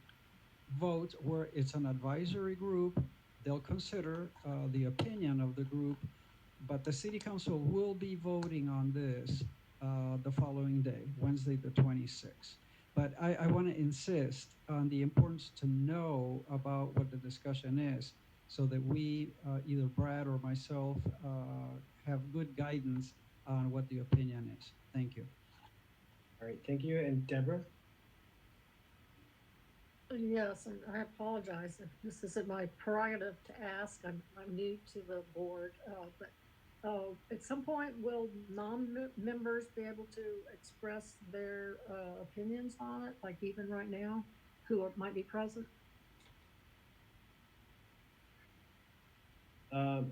votes where it's an advisory group. They'll consider the opinion of the group, but the city council will be voting on this the following day, Wednesday the 26th. But I want to insist on the importance to know about what the discussion is so that we, either Brad or myself, have good guidance on what the opinion is. Thank you. All right, thank you. And Deborah? Yes, and I apologize if this isn't my prerogative to ask. I'm new to the board, but at some point, will non-members be able to express their opinions on it, like even right now, might be present? I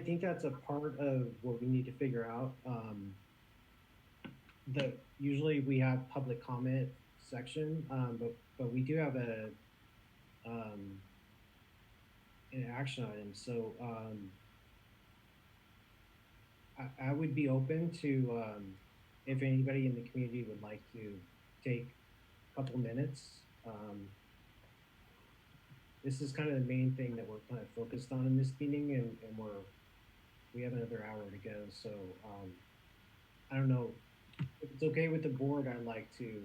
think that's a part of what we need to figure out. Usually we have public comment section, but we do have an action item. So I would be open to if anybody in the community would like to take a couple minutes. This is kind of the main thing that we're kind of focused on in this meeting, and we have another hour to go. So I don't know if it's okay with the board. I'd like to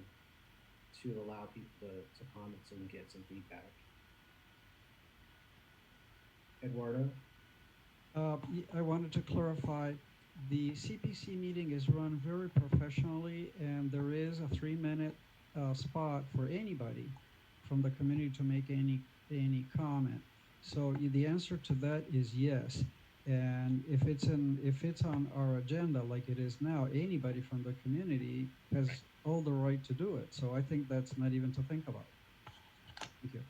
allow people to comment so we get some feedback. Eduardo? I wanted to clarify, the CPC meeting is run very professionally, and there is a 3-minute spot for anybody from the community to make any comment. So the answer to that is yes. And if it's on our agenda like it is now, anybody from the community has all the right to do it. So I think that's not even to think about. Thank you.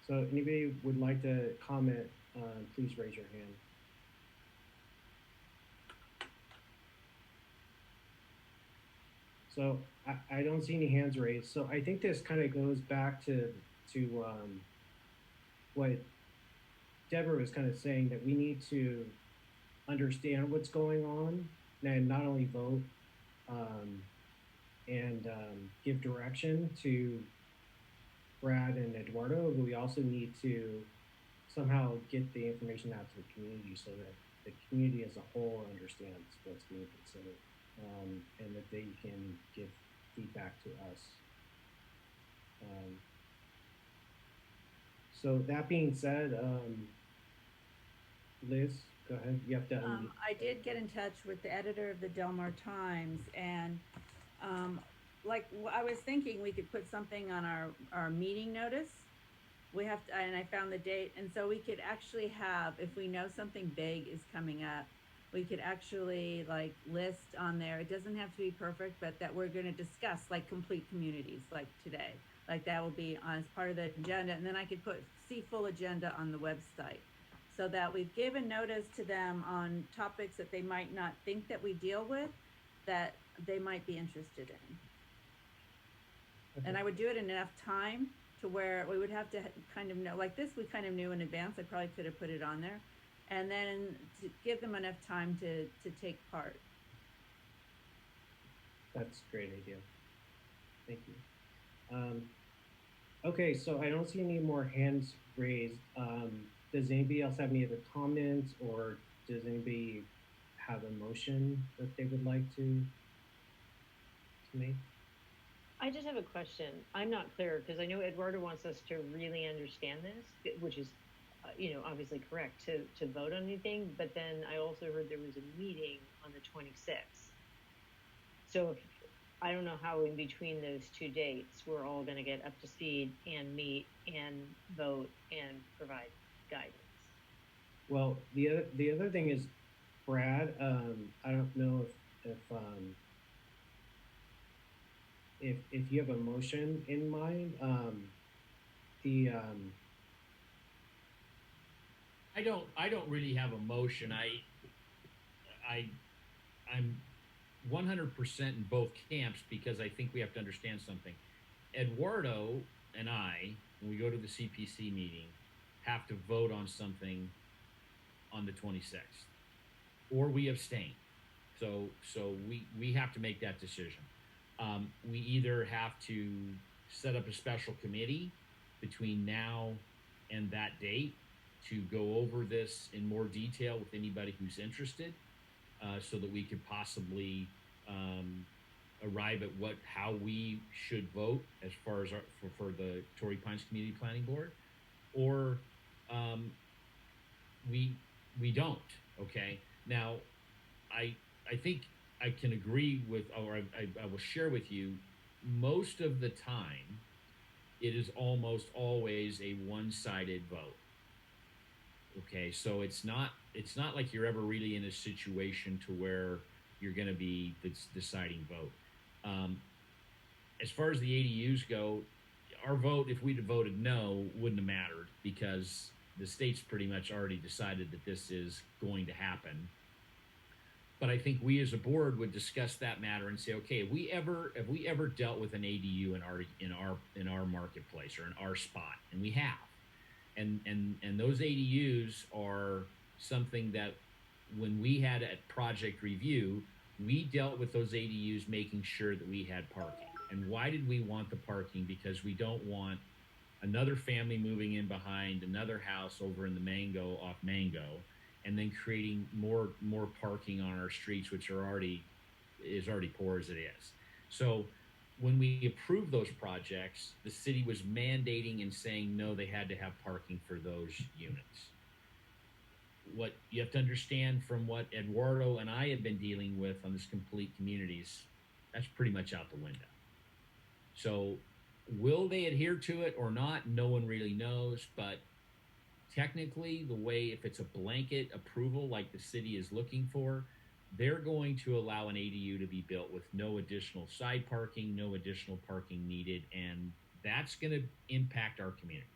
So anybody would like to comment, please raise your hand. So I don't see any hands raised. So I think this kind of goes back to what Deborah was kind of saying, that we need to understand what's going on and not only vote and give direction to Brad and Eduardo, but we also need to somehow get the information out to the community so that the community as a whole understands what's being considered, and that they can give feedback to us. So that being said, Liz, go ahead. You have to. I did get in touch with the editor of the Del Mar Times, and like I was thinking, we could put something on our meeting notice. We have to, and I found the date, and so we could actually have, if we know something big is coming up, we could actually like list on there. It doesn't have to be perfect, but that we're going to discuss like complete communities, like today. Like that will be on as part of the agenda, and then I could see full agenda on the website, so that we've given notice to them on topics that they might not think that we deal with, that they might be interested in. Okay. And I would do it in enough time to where we would have to kind of know, like this, we kind of knew in advance. I probably could have put it on there, and then to give them enough time to take part. That's a great idea. Thank you. Okay, so I don't see any more hands raised. Does anybody else have any other comments, or does anybody have a motion that they would like to make? I just have a question. I'm not clear because I know Eduardo wants us to really understand this, which is, obviously correct to vote on anything. But then I also heard there was a meeting on the 26th. So I don't know how in between those two dates we're all going to get up to speed and meet and vote and provide guidance. Well, the other thing is, Brad, I don't know if you have a motion in mind. I don't really have a motion. I'm 100% in both camps, because I think we have to understand something. Eduardo and I, when we go to the CPC meeting, have to vote on something on the 26th, or we abstain. So we have to make that decision. We either have to set up a special committee between now and that date to go over this in more detail with anybody who's interested, so that we could possibly arrive at how we should vote as far as for the Torrey Pines Community Planning Board, or we don't. Okay. Now, I think I can agree with, or I will share with you, most of the time, it is almost always a one-sided vote. Okay, so it's not like you're ever really in a situation to where you're going to be the deciding vote. As far as the ADUs go, our vote, if we'd have voted no, wouldn't have mattered, because the state's pretty much already decided that this is going to happen. But I think we as a board would discuss that matter and say, okay, have we ever dealt with an ADU in our marketplace or in our spot? And we have. And those ADUs are something that when we had a project review, we dealt with those ADUs making sure that we had parking. And why did we want the parking? Because we don't want another family moving in behind another house over in the off Mango, and then creating more parking on our streets, which is already poor as it is. So when we approved those projects, the city was mandating and saying, no, they had to have parking for those units. What you have to understand from what Eduardo and I have been dealing with on this complete communities, that's pretty much out the window. So will they adhere to it or not? No one really knows, but technically the way, if it's a blanket approval like the city is looking for, they're going to allow an ADU to be built with no additional side parking, no additional parking needed, and that's going to impact our community,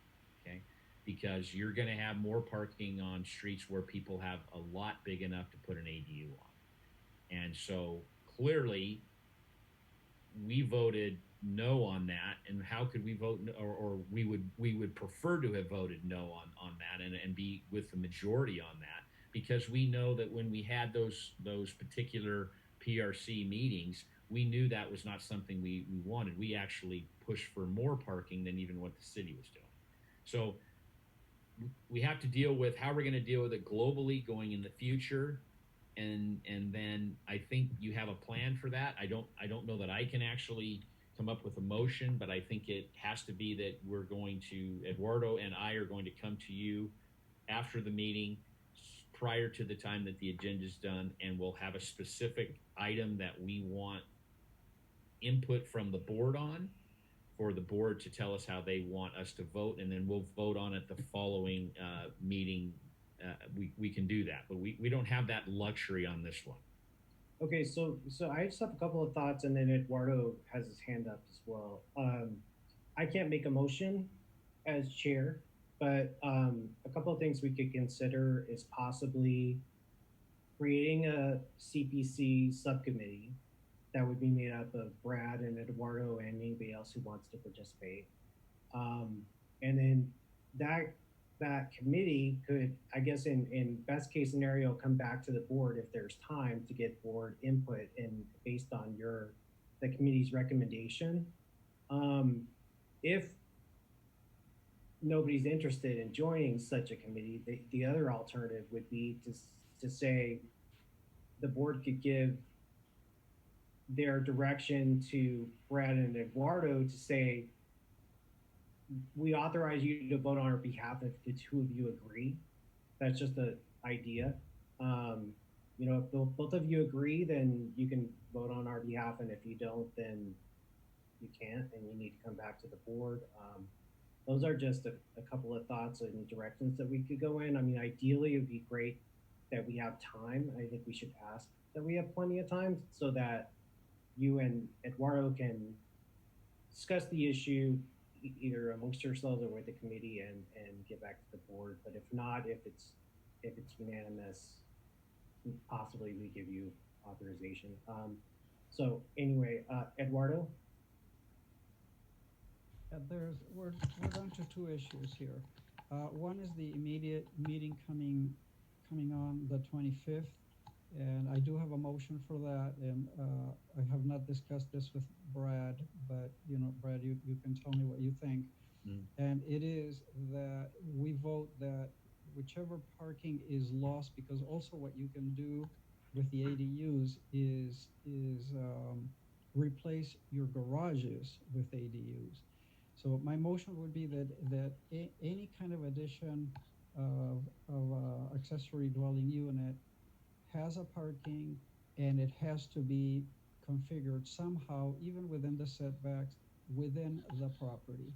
okay? Because you're going to have more parking on streets where people have a lot big enough to put an ADU on. And so clearly we voted no on that, and how could we vote no, or we would prefer to have voted no on that and be with the majority on that, because we know that when we had those particular PRC meetings, we knew that was not something we wanted. We actually pushed for more parking than even what the city was doing. So we have to deal with how we're going to deal with it globally going in the future. And then I think you have a plan for that. I don't know that I can actually come up with a motion, but I think it has to be that Eduardo and I are going to come to you after the meeting, prior to the time that the agenda's done, and we'll have a specific item that we want input from the board on, for the board to tell us how they want us to vote, and then we'll vote on it the following meeting. We can do that, but we don't have that luxury on this one. Okay, so I just have a couple of thoughts, and then Eduardo has his hand up as well. I can't make a motion as chair, but a couple of things we could consider is possibly creating a CPC subcommittee that would be made up of Brad and Eduardo and anybody else who wants to participate. And then that committee could, I guess, in best case scenario, come back to the board if there's time to get board input and based on the committee's recommendation. If nobody's interested in joining such a committee, the other alternative would be to say the board could give their direction to Brad and Eduardo to say, we authorize you to vote on our behalf if the two of you agree. That's just an idea. If both of you agree, then you can vote on our behalf, and if you don't, then you can't, and you need to come back to the board. Those are just a couple of thoughts and directions that we could go in. I mean, ideally, it would be great that we have time. I think we should ask that we have plenty of time so that you and Eduardo can discuss the issue either amongst yourselves or with the committee and get back to the board. But if not, if it's unanimous, possibly we give you authorization. So anyway, Eduardo? We're down to two issues here. One is the immediate meeting coming on the 25th, and I do have a motion for that. And I have not discussed this with Brad, but Brad, you can tell me what you think. Mm. And it is that we vote that whichever parking is lost, because also what you can do with the ADUs is replace your garages with ADUs. So my motion would be that any kind of addition of accessory dwelling unit has a parking, and it has to be configured somehow, even within the setbacks, within the property.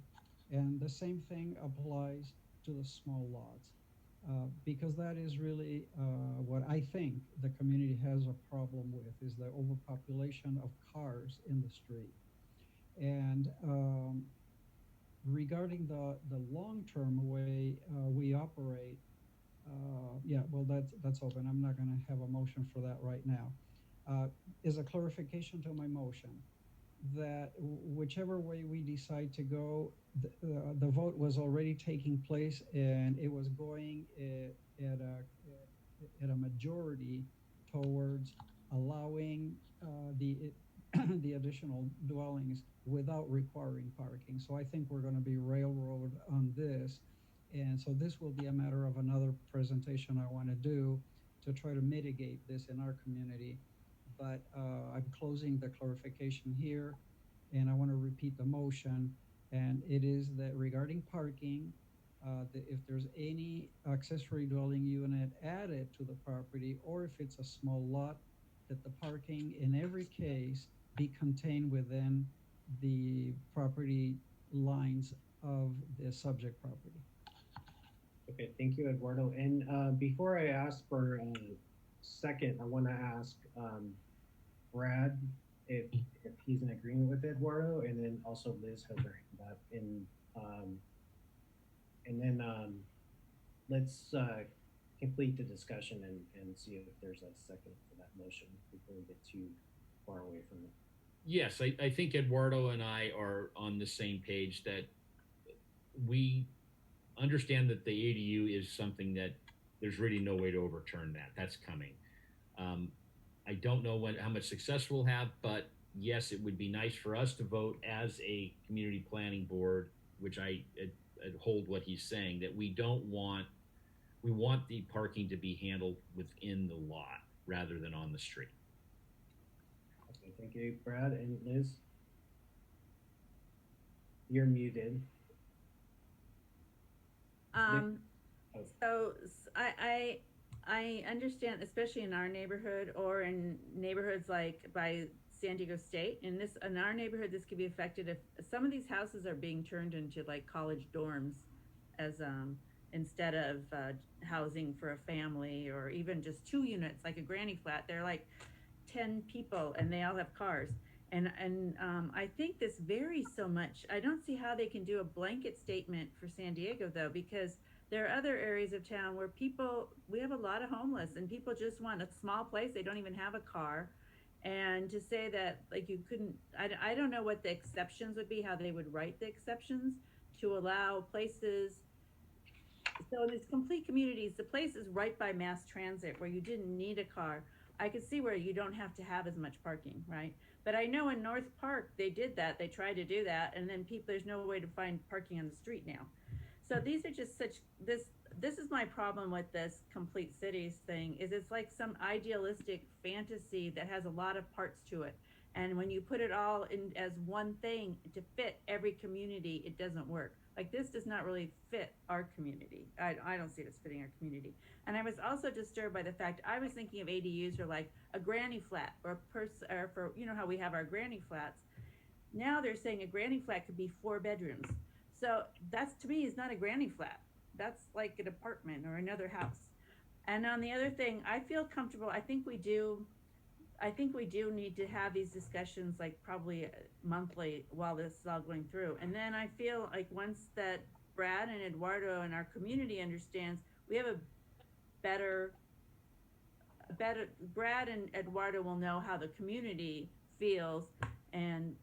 And the same thing applies to the small lots, because that is really what I think the community has a problem with, is the overpopulation of cars in the street. And regarding the long-term way we operate, yeah, well, that's open. I'm not going to have a motion for that right now. Is a clarification to my motion that whichever way we decide to go, the vote was already taking place, and it was going at a majority towards allowing the the additional dwellings without requiring parking. So I think we're going to be railroad on this. And so this will be a matter of another presentation I want to do to try to mitigate this in our community. But I'm closing the clarification here, and I want to repeat the motion. And it is that regarding parking, if there's any accessory dwelling unit added to the property, or if it's a small lot, that the parking in every case be contained within the property lines of the subject property. Okay, thank you, Eduardo. And before I ask for a second, I want to ask Brad if he's in agreement with Eduardo, and then also Liz has her hand up. And then let's complete the discussion and see if there's a second for that motion before we get too far away from it. Yes, I think Eduardo and I are on the same page that we understand that the ADU is something that there's really no way to overturn that. That's coming. I don't know how much success we'll have, but yes, it would be nice for us to vote as a community planning board, which I hold what he's saying, that we want the parking to be handled within the lot rather than on the street. Okay, thank you, Brad. And Liz? You're muted. So I understand, especially in our neighborhood or in neighborhoods like by San Diego State, in our neighborhood, this could be affected if some of these houses are being turned into like college dorms as instead of housing for a family, or even just 2 units like a granny flat. They're like 10 people and they all have cars. And I think this varies so much. I don't see how they can do a blanket statement for San Diego, though, because there are other areas of town where we have a lot of homeless, and people just want a small place. They don't even have a car. And to say that, like, you couldn't, I don't know what the exceptions would be, how they would write the exceptions to allow places. So in these complete communities, the place is right by mass transit where you didn't need a car. I could see where you don't have to have as much parking, right? But I know in North Park, they did that. They tried to do that. And then there's no way to find parking on the street now. So these are just this is my problem with this complete cities thing, is it's like some idealistic fantasy that has a lot of parts to it. And when you put it all in as one thing to fit every community, it doesn't work. Like, this does not really fit our community. I don't see it as fitting our community. And I was also disturbed by the fact I was thinking of ADUs or like a granny flat or for how we have our granny flats. Now they're saying a granny flat could be 4 bedrooms. So that's, to me, is not a granny flat. That's like an apartment or another house. And on the other thing, I feel comfortable. I think we do need to have these discussions, like probably monthly while this is all going through. And then I feel like once that Brad and Eduardo and our community understands, we have a better Brad and Eduardo will know how the community feels. And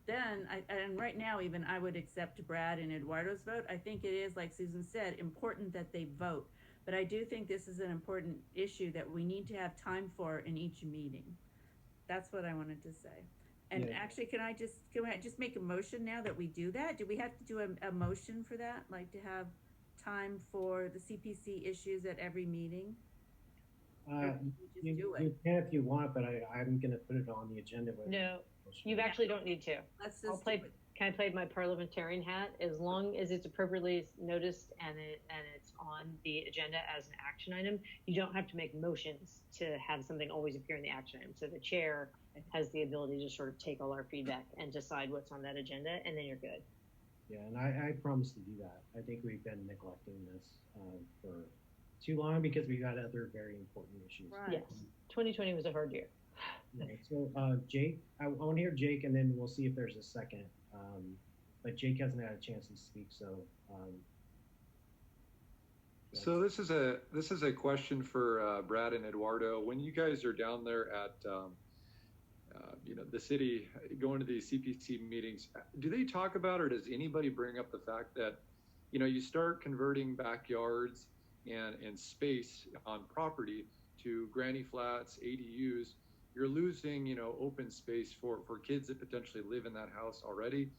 then and right now even I would accept Brad and Eduardo's vote. I think it is, like Susan said, important that they vote. But I do think this is an important issue that we need to have time for in each meeting. That's what I wanted to say. And Yeah. actually, can I just make a motion now that we do that? Do we have to do a motion for that? Like to have time for the CPC issues at every meeting? Or can we just do it? You can if you want, but I'm gonna put it on the agenda. No, you actually don't need to. Let's I'll just play. do it. Can I play my parliamentarian hat? As long as it's appropriately noticed and it's on the agenda as an action item, you don't have to make motions to have something always appear in the action item. So the chair has the ability to sort of take all our feedback and decide what's on that agenda, and then you're good. Yeah, and I promise to do that. I think we've been neglecting this for too long because we got other very important issues. Right. Yes, 2020 was a hard year. Right. So Jake, I want to hear Jake, and then we'll see if there's a second. But Jake hasn't had a chance to speak, so. So this is a question for Brad and Eduardo. When you guys are down there at the city, going to these CPC meetings, do they talk about, or does anybody bring up the fact that you start converting backyards and space on property to granny flats, ADUs? You're losing open space for kids that potentially live in that house already,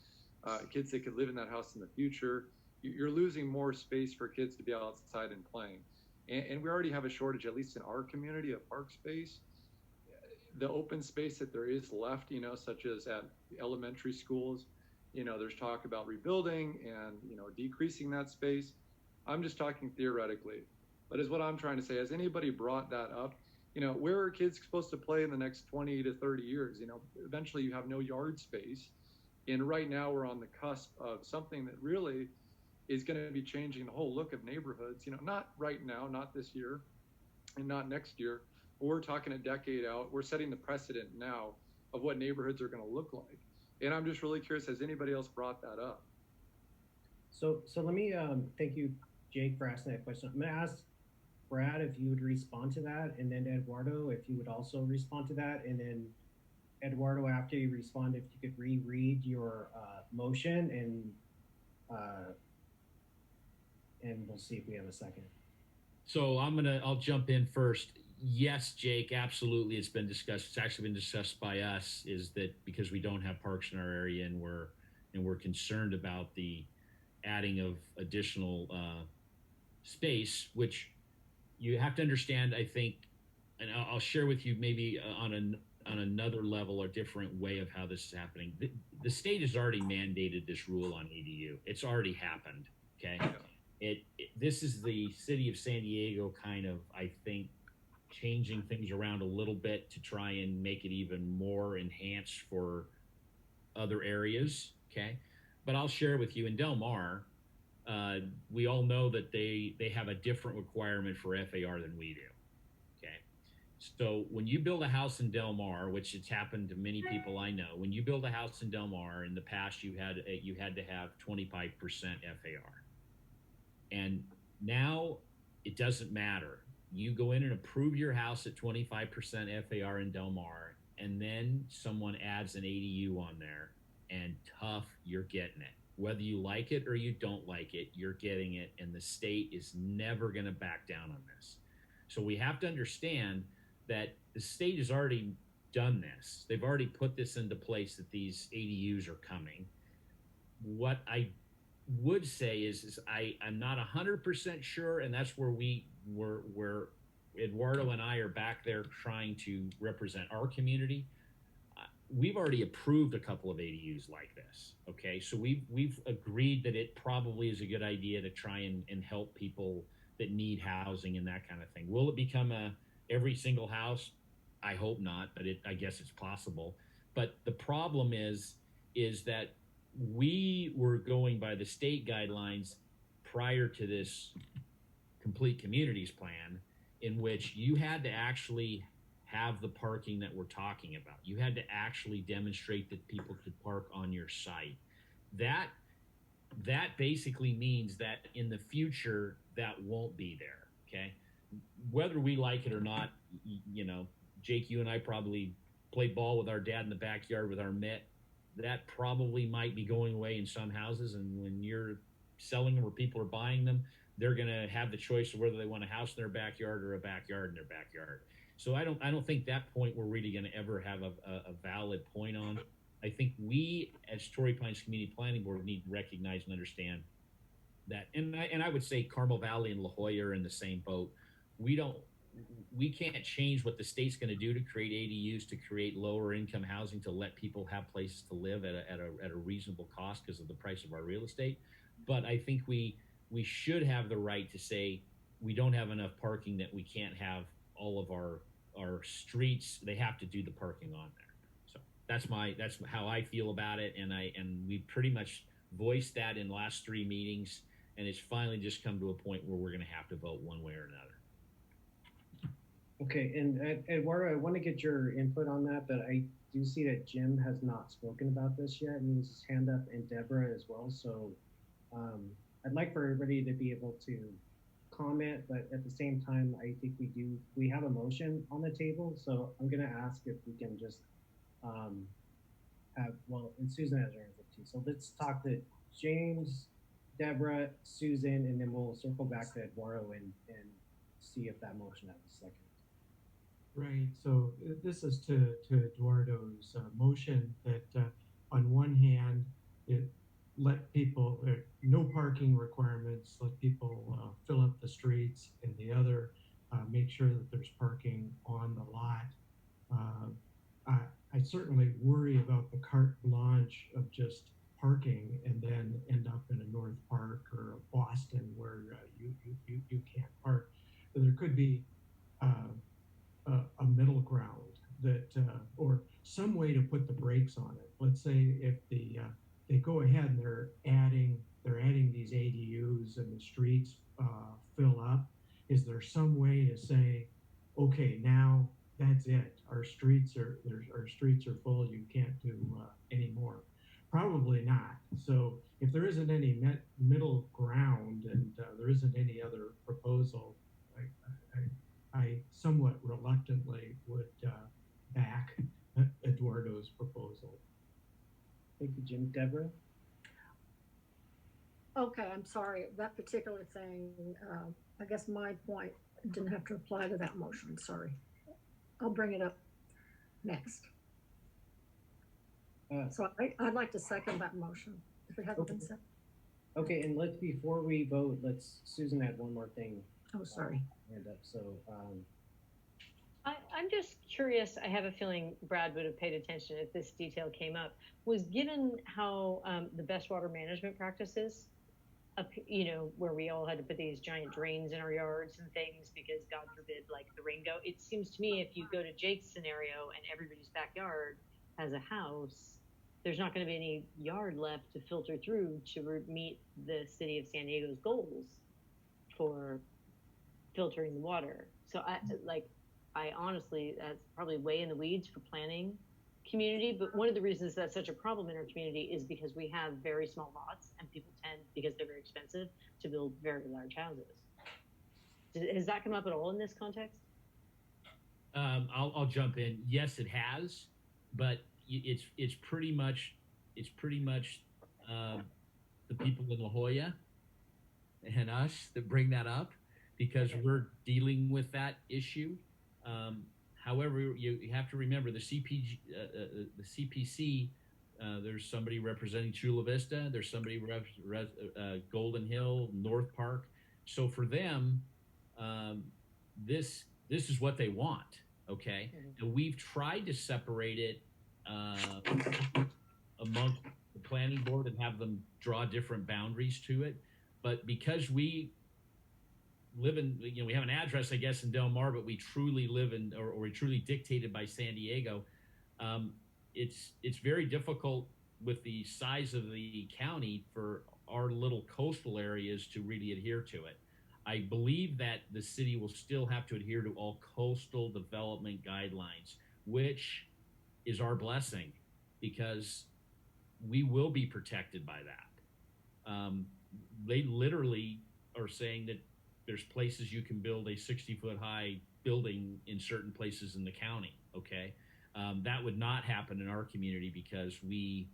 kids that could live in that house in the future. You're losing more space for kids to be outside and playing. And we already have a shortage, at least in our community, of park space. The open space that there is left, such as at elementary schools, there's talk about rebuilding and, decreasing that space. I'm just talking theoretically, but is what I'm trying to say. Has anybody brought that up? Where are kids supposed to play in the next 20 to 30 years? Eventually you have no yard space. And right now we're on the cusp of something that really is going to be changing the whole look of neighborhoods. Not right now, not this year, and not next year. But we're talking a decade out. We're setting the precedent now of what neighborhoods are going to look like. And I'm just really curious, has anybody else brought that up? So let me thank you, Jake, for asking that question. I'm going to ask Brad if you would respond to that, and then Eduardo if you would also respond to that, and then Eduardo, after you respond, if you could reread your motion, and we'll see if we have a second. So I'll jump in first. Yes, Jake, absolutely. It's been discussed. It's actually been discussed by us, is that because we don't have parks in our area and we're concerned about the adding of additional space, which you have to understand, I think, and I'll share with you maybe on another level or different way of how this is happening. The state has already mandated this rule on ADU. It's already happened. Okay. This is the city of San Diego kind of, I think, changing things around a little bit to try and make it even more enhanced for other areas. Okay. But I'll share with you in Del Mar, we all know that they have a different requirement for FAR than we do. Okay. So when you build a house in Del Mar, which it's happened to many people I know, when you build a house in Del Mar, in the past you had to have 25% FAR. And now it doesn't matter. You go in and approve your house at 25% FAR in Del Mar, and then someone adds an ADU on there, and tough, you're getting it. Whether you like it or you don't like it, you're getting it, and the state is never going to back down on this. So we have to understand that the state has already done this. They've already put this into place, that these ADUs are coming. What I would say is I'm not 100% sure, and that's where where Eduardo and I are back there trying to represent our community. We've already approved a couple of ADUs like this. Okay, so we've agreed that it probably is a good idea to try and help people that need housing and that kind of thing. Will it become every single house? I hope not, but I guess it's possible. But the problem is that we were going by the state guidelines prior to this complete communities plan, in which you had to actually have the parking that we're talking about. You had to actually demonstrate that people could park on your site. That basically means that in the future that won't be there. Okay, whether we like it or not, Jake, you and I probably play ball with our dad in the backyard with our mitt. That probably might be going away in some houses. And when you're selling them or people are buying them, they're going to have the choice of whether they want a house in their backyard or a backyard in their backyard. So I don't think that point we're really going to ever have a valid point on. I think we, as Torrey Pines Community Planning Board, need to recognize and understand that. And I would say Carmel Valley and La Jolla are in the same boat. We can't change what the state's going to do to create ADUs, to create lower income housing, to let people have places to live at a reasonable cost because of the price of our real estate. But I think we should have the right to say we don't have enough parking, that we can't have all of our streets. They have to do the parking on there. So that's how I feel about it. And we pretty much voiced that in the last 3 meetings, and it's finally just come to a point where we're going to have to vote one way or another. Okay, and Eduardo, I want to get your input on that, but I do see that Jim has not spoken about this yet, and he's his hand up, and Deborah as well. So I'd like for everybody to be able to comment, but at the same time, I think we have a motion on the table. So I'm going to ask if we can just and Susan has her hands up too. So let's talk to James, Deborah, Susan, and then we'll circle back to Eduardo and see if that motion has a second. Right. So this is to Eduardo's motion that on one hand, it let people, no parking requirements, let people fill up the streets, and the other, make sure that there's parking on the lot. I certainly worry about the carte blanche of just parking and then end up in a North Park or a Boston where you can't park. There could be a middle ground that, or some way to put the brakes on it. Let's say if they go ahead and they're adding these ADUs and the streets fill up, is there some way to say, okay, now that's it. Our streets are full. You can't do any more. Probably not. So if there isn't any middle ground and there isn't any other proposal, I somewhat reluctantly would back Eduardo's proposal. Thank you, Jim. Deborah? Okay, I'm sorry. That particular thing, I guess my point didn't have to apply to that motion. Sorry. I'll bring it up next. So I'd like to second that motion if it hasn't been said. Okay, and before we vote, Susan had one more thing. Oh, sorry. Hand up. So I'm just curious. I have a feeling Brad would have paid attention if this detail came up. Was given how the best water management practices, where we all had to put these giant drains in our yards and things because God forbid, like the rain go. It seems to me if you go to Jake's scenario and everybody's backyard has a house, there's not going to be any yard left to filter through to meet the city of San Diego's goals for filtering the water. So I honestly, that's probably way in the weeds for planning community, but one of the reasons that's such a problem in our community is because we have very small lots and people tend, because they're very expensive, to build very large houses. Has that come up at all in this context? I'll jump in. Yes, it has, but it's pretty much the people in La Jolla and us that bring that up because we're dealing with that issue. However, you have to remember the CPC. There's somebody representing Chula Vista. There's somebody Golden Hill, North Park. So for them, this is what they want. Okay, and we've tried to separate it among the planning board and have them draw different boundaries to it. But because we live in, we have an address, I guess, in Del Mar, but we truly live in, or we're truly dictated by San Diego. It's very difficult with the size of the county for our little coastal areas to really adhere to it. I believe that the city will still have to adhere to all coastal development guidelines, which is our blessing because we will be protected by that. They literally are saying that there's places you can build a 60-foot high building in certain places in the county. Okay. That would not happen in our community because we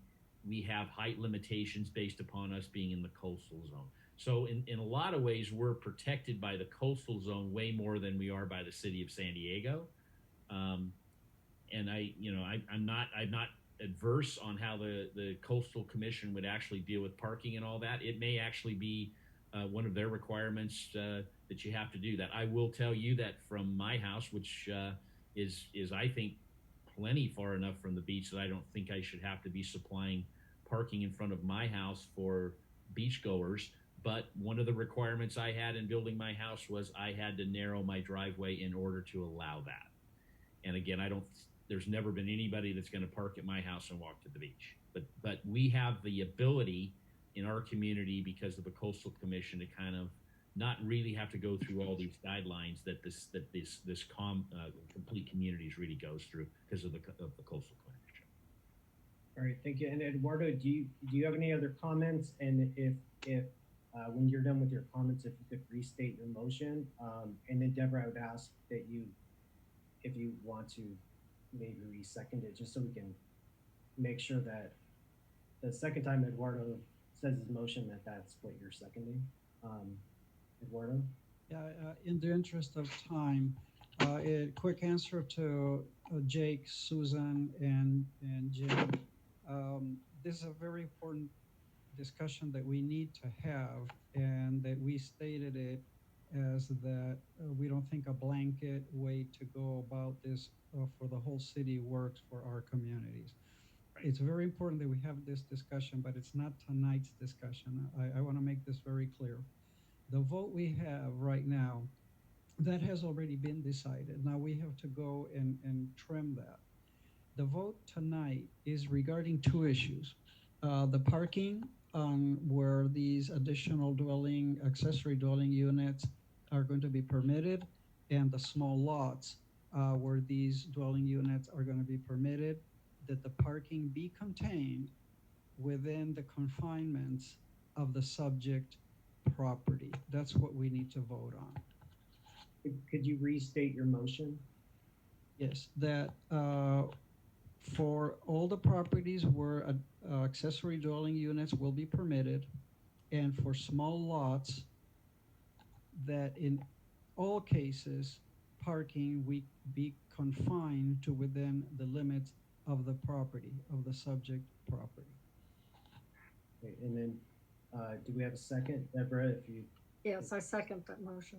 have height limitations based upon us being in the coastal zone. So in a lot of ways, we're protected by the coastal zone way more than we are by the city of San Diego. And I'm not adverse on how the coastal commission would actually deal with parking and all that. It may actually be one of their requirements that you have to do that. I will tell you that from my house, which is I think plenty far enough from the beach, that I don't think I should have to be supplying parking in front of my house for beachgoers. But one of the requirements I had in building my house was I had to narrow my driveway in order to allow that. And again, there's never been anybody that's going to park at my house and walk to the beach. But we have the ability in our community, because of the coastal commission, to kind of not really have to go through all these guidelines that this complete communities really goes through because of the coastal commission. All right, thank you. And Eduardo, do you have any other comments? And if when you're done with your comments, if you could restate your motion, and then Deborah, I would ask that if you want to maybe re-second it, just so we can make sure that the second time Eduardo says his motion, that's what you're seconding. Eduardo? Yeah, in the interest of time, a quick answer to Jake, Susan, and Jim. This is a very important discussion that we need to have, and that we stated it as that we don't think a blanket way to go about this for the whole city works for our communities. It's very important that we have this discussion, but it's not tonight's discussion. I want to make this very clear. The vote we have right now, that has already been decided. Now we have to go and trim that. The vote tonight is regarding two issues. The parking where these additional accessory dwelling units are going to be permitted, and the small lots where these dwelling units are going to be permitted, that the parking be contained within the confinements of the subject property. That's what we need to vote on. Could you restate your motion? Yes, that for all the properties where accessory dwelling units will be permitted, and for small lots, that in all cases, parking will be confined to within the limits of the property, of the subject property. Okay, and then do we have a second? Deborah, if you... Yes, I second that motion.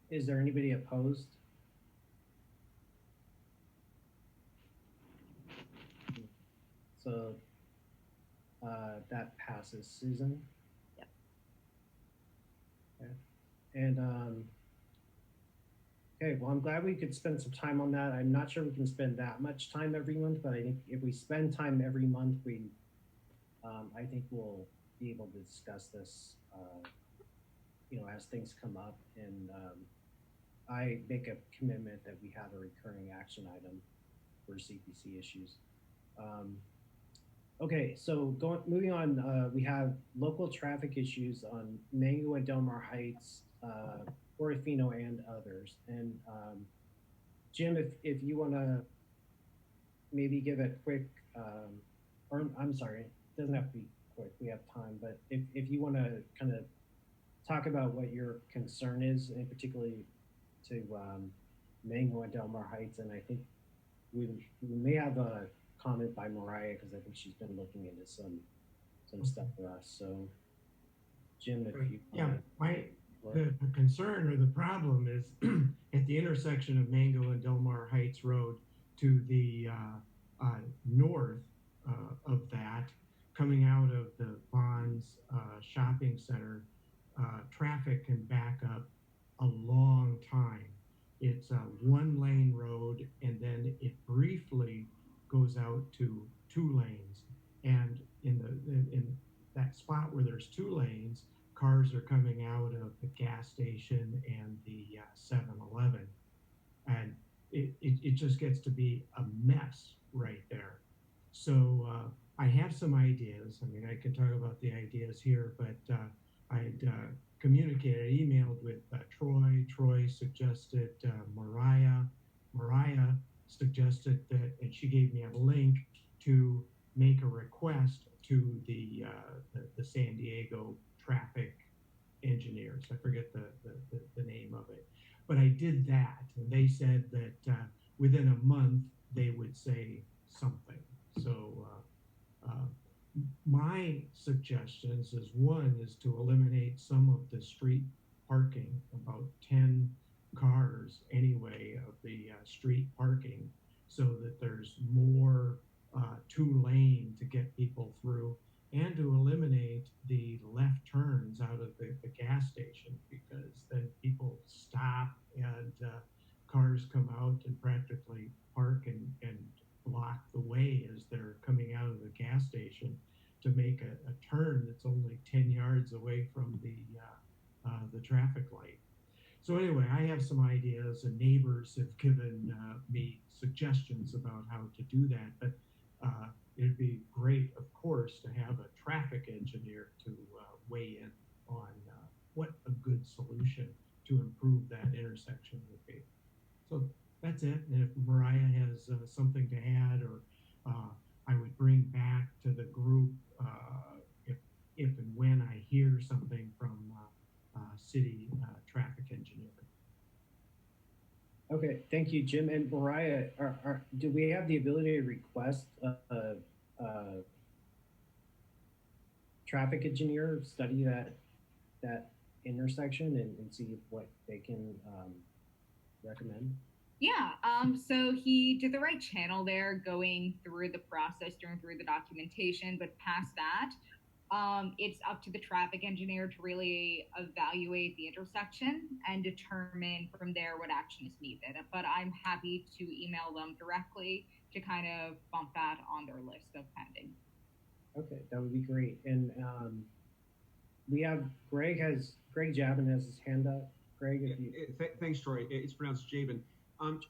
Is there anybody opposed? So that passes. Susan? Yep. Okay. And okay, well, I'm glad we could spend some time on that. I'm not sure we can spend that much time every month, but I think if we spend time every month, I think we'll be able to discuss this, as things come up. And I make a commitment that we have a recurring action item for CPC issues. Okay, so moving on, we have local traffic issues on Mango and Del Mar Heights, Portofino, and others. And Jim, if you want to maybe give a quick, or I'm sorry, it doesn't have to be quick, we have time, but if you want to kind of talk about what your concern is, and particularly to Mango and Del Mar Heights, and I think we may have a comment by Mariah, because I think she's been looking into some stuff for us. So Jim, if you the concern or the problem is at the intersection of Mango and Del Mar Heights Road to the north of that, coming out of the Vons shopping center, traffic can back up a long time. It's a one-lane road, and then it briefly goes out to 2 lanes. And in that spot where there's 2 lanes, cars are coming out of the gas station and the 7-Eleven. And it just gets to be a mess right there. So I have some ideas. I mean, I can talk about the ideas here, but I'd communicated, emailed with Troy. Troy suggested Mariah. she gave me a link to make a request to the San Diego traffic engineers. I forget the name of it, but I did that, and they said that within a month they would say something. So my suggestions is, one is to eliminate some of the street parking, about 10 cars anyway of the street parking, so that there's more two lane to get people through, and to eliminate the left turns out of the gas station, because then people stop and cars come out and practically park and block the way as they're coming out of the gas station to make a turn that's only 10 yards away from the traffic light. So anyway, I have some ideas, and neighbors have given me suggestions about how to do that. But it'd be great, of course, to have a traffic engineer to weigh in on what a good solution to improve that intersection would be. So that's it. And if Mariah has something to add, or I would bring back to the group if and when I hear something from city traffic engineering. Okay, thank you, Jim. And Mariah, do we have the ability to request a traffic engineer study that intersection and see what they can recommend? Yeah, so he did the right channel there, going through the process, going through the documentation, but past that, it's up to the traffic engineer to really evaluate the intersection and determine from there what action is needed. But I'm happy to email them directly to kind of bump that on their list of pending. Okay, that would be great. And we have Greg Jabin has his hand up. Greg, if you... Thanks, Troy. It's pronounced Jabin.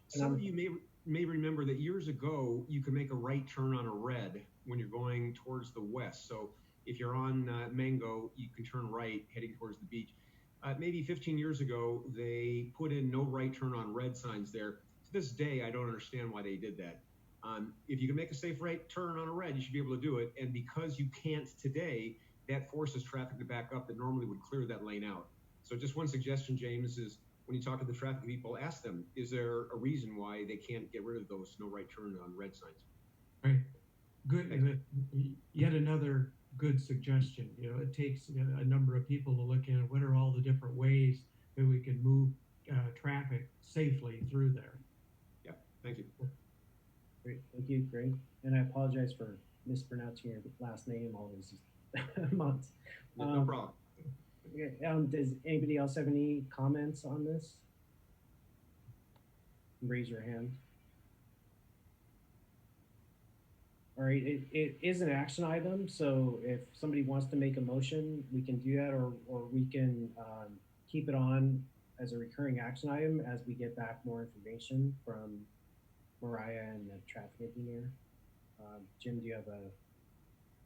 Some of you may remember that years ago you could make a right turn on a red when you're going towards the west. So if you're on Mango, you can turn right heading towards the beach. Maybe 15 years ago, they put in no right turn on red signs there. To this day, I don't understand why they did that. If you can make a safe right turn on a red, you should be able to do it. And because you can't today, that forces traffic to back up that normally would clear that lane out. So just one suggestion, James, is when you talk to the traffic people, ask them, is there a reason why they can't get rid of those no right turn on red signs? Right. Good. Yet another good suggestion. You know, it takes a number of people to look at what are all the different ways that we can move traffic safely through there. Yeah, thank you. Great, thank you, Greg. And I apologize for mispronouncing your last name all these months. No problem. Does anybody else have any comments on this? Raise your hand. All right, it is an action item, so if somebody wants to make a motion, we can do that, or we can keep it on as a recurring action item as we get back more information from Mariah and the traffic engineer. Jim, do you have a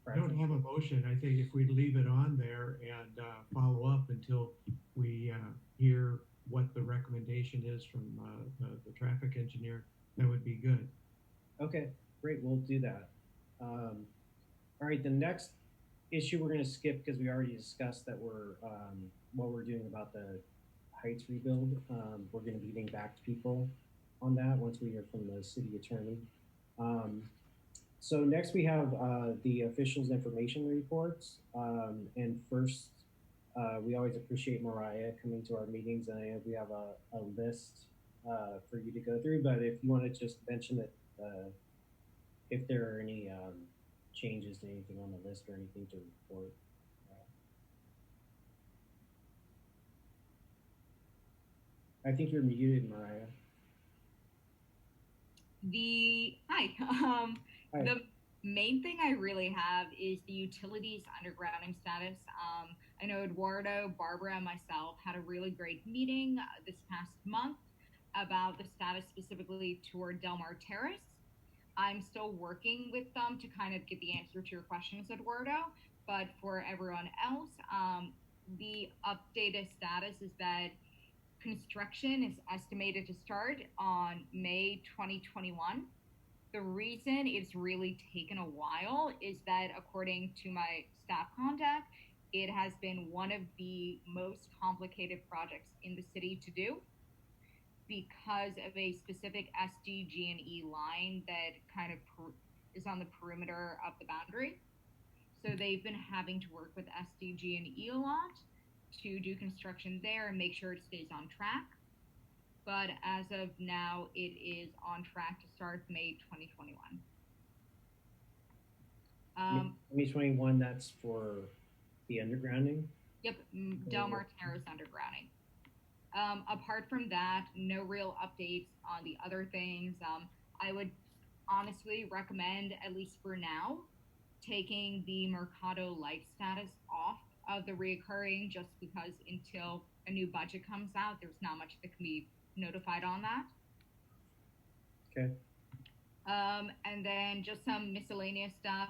preference? I don't have a motion. I think if we'd leave it on there and follow up until we hear what the recommendation is from the traffic engineer, that would be good. Okay, great, we'll do that. All right, the next issue we're going to skip because we already discussed that what we're doing about the Heights rebuild. We're going to be getting back to people on that once we hear from the city attorney. So next we have the officials' information reports. And first, we always appreciate Mariah coming to our meetings, and I know we have a list for you to go through, but if you want to just mention that if there are any changes to anything on the list or anything to report. I think you're muted, Mariah. Hi. Hi. The main thing I really have is the utilities undergrounding status. I know Eduardo, Barbara, and myself had a really great meeting this past month about the status specifically toward Del Mar Terrace. I'm still working with them to kind of get the answer to your questions, Eduardo, but for everyone else, the updated status is that construction is estimated to start on May 2021. The reason it's really taken a while is that, according to my staff contact, it has been one of the most complicated projects in the city to do because of a specific SDG&E line that kind of is on the perimeter of the boundary. So they've been having to work with SDG&E a lot to do construction there and make sure it stays on track. But as of now, it is on track to start May 2021. 2021, that's for the undergrounding? Yep, Del Mar Terrace undergrounding. Apart from that, no real updates on the other things. I would honestly recommend, at least for now, taking the Mercado Light status off of the reoccurring, just because until a new budget comes out, there's not much that can be notified on that. Okay. And then just some miscellaneous stuff.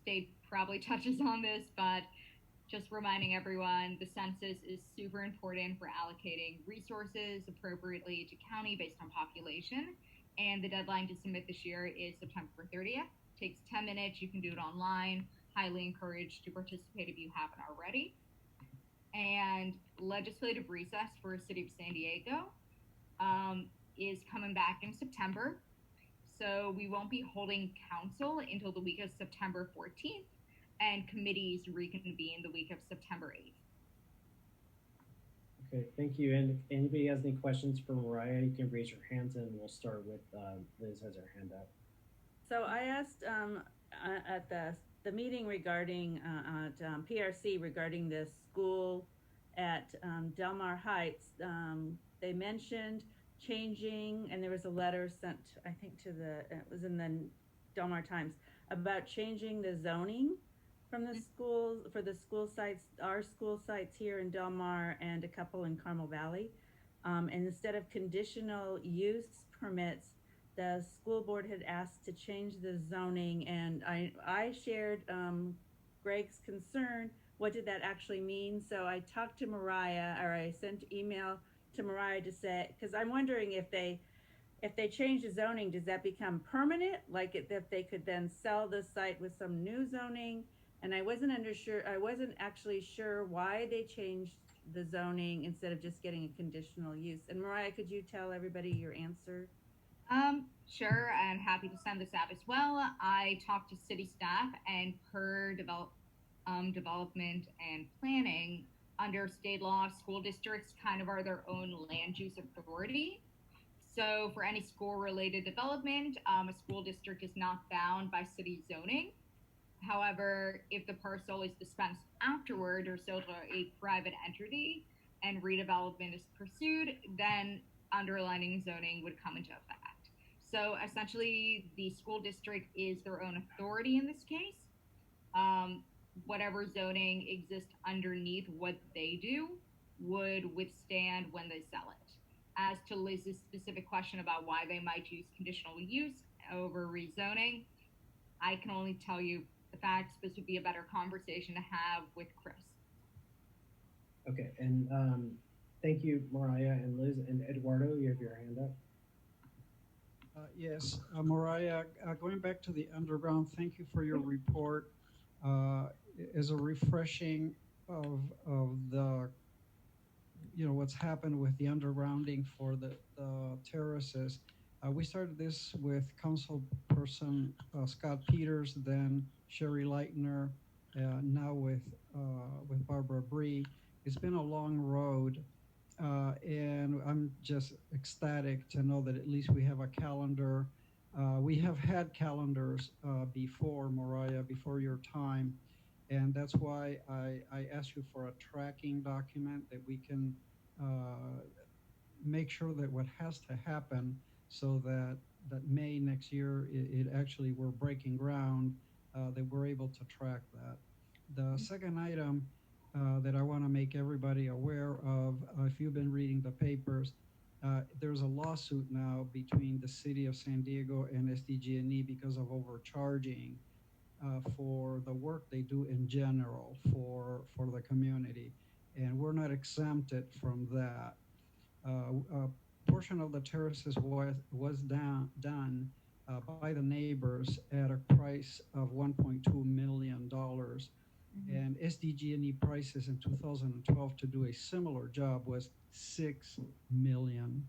State probably touches on this, but just reminding everyone, the census is super important for allocating resources appropriately to county based on population. And the deadline to submit this year is September 30th. Takes 10 minutes. You can do it online. Highly encouraged to participate if you haven't already. And legislative recess for City of San Diego is coming back in September. So we won't be holding council until the week of September 14th, and committees reconvene the week of September 8th. Okay, thank you. And if anybody has any questions for Mariah, you can raise your hands, and we'll start with Liz has her hand up. So I asked at the meeting regarding at PRC regarding this school at Del Mar Heights. They mentioned changing, and there was a letter sent, I think, to it was in the Del Mar Times, about changing the zoning from the schools for the school sites, our school sites here in Del Mar and a couple in Carmel Valley. And instead of conditional use permits, the school board had asked to change the zoning, and I shared Greg's concern. What did that actually mean? So I talked to Mariah, or I sent email to Mariah to say, because I'm wondering if they change the zoning, does that become permanent? Like if they could then sell the site with some new zoning? And I wasn't actually sure why they changed the zoning instead of just getting a conditional use. And Mariah, could you tell everybody your answer? Sure, I'm happy to send this out as well. I talked to city staff, and per development and planning, under state law, school districts kind of are their own land use authority. So for any school-related development, a school district is not bound by city zoning. However, if the parcel is dispensed afterward or sold to a private entity and redevelopment is pursued, then underlining zoning would come into effect. So essentially, the school district is their own authority in this case. Whatever zoning exists underneath what they do would withstand when they sell it. As to Liz's specific question about why they might use conditional use over rezoning, I can only tell you the facts. This would be a better conversation to have with Chris. Okay, and thank you, Mariah and Liz. And Eduardo, you have your hand up. Yes, Mariah, going back to the underground, thank you for your report. As a refreshing of the, what's happened with the undergrounding for the terraces. We started this with Councilperson Scott Peters, then Sherry Leitner, now with Barbara Bree. It's been a long road. And I'm just ecstatic to know that at least we have a calendar. We have had calendars before, Mariah, before your time. And that's why I asked you for a tracking document that we can make sure that what has to happen so that May next year, it actually, we're breaking ground, that we're able to track that. The second item that I want to make everybody aware of, if you've been reading the papers, there's a lawsuit now between the city of San Diego and SDG&E because of overcharging for the work they do in general for the community. And we're not exempted from that. A portion of the terraces was done by the neighbors at a price of $1.2 million. And SDG&E prices in 2012 to do a similar job was $6 million.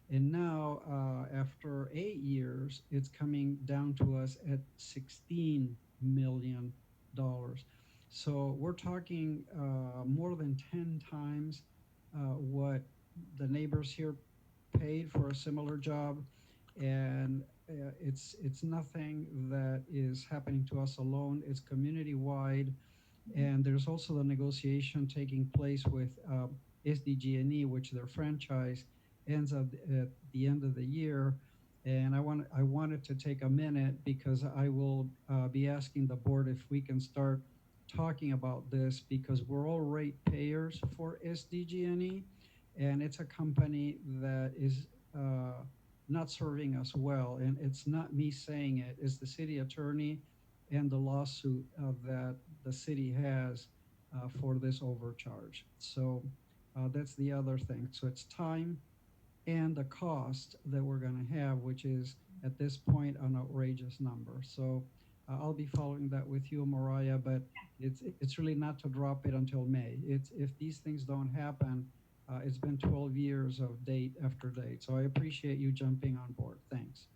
And now, after 8 years, it's coming down to us at $16 million. So we're talking more than 10 times what the neighbors here paid for a similar job. And it's nothing that is happening to us alone. It's community-wide. And there's also the negotiation taking place with SDG&E, which their franchise ends up at the end of the year. And I wanted to take a minute because I will be asking the board if we can start talking about this, because we're all rate payers for SDG&E, and it's a company that is not serving us well. And it's not me saying it, it's the city attorney and the lawsuit that the city has for this overcharge. So that's the other thing. So it's time and the cost that we're going to have, which is at this point an outrageous number. So I'll be following that with you, Mariah, but it's really not to drop it until May. It's if these things don't happen, it's been 12 years of date after date. So I appreciate you jumping on board. Thanks.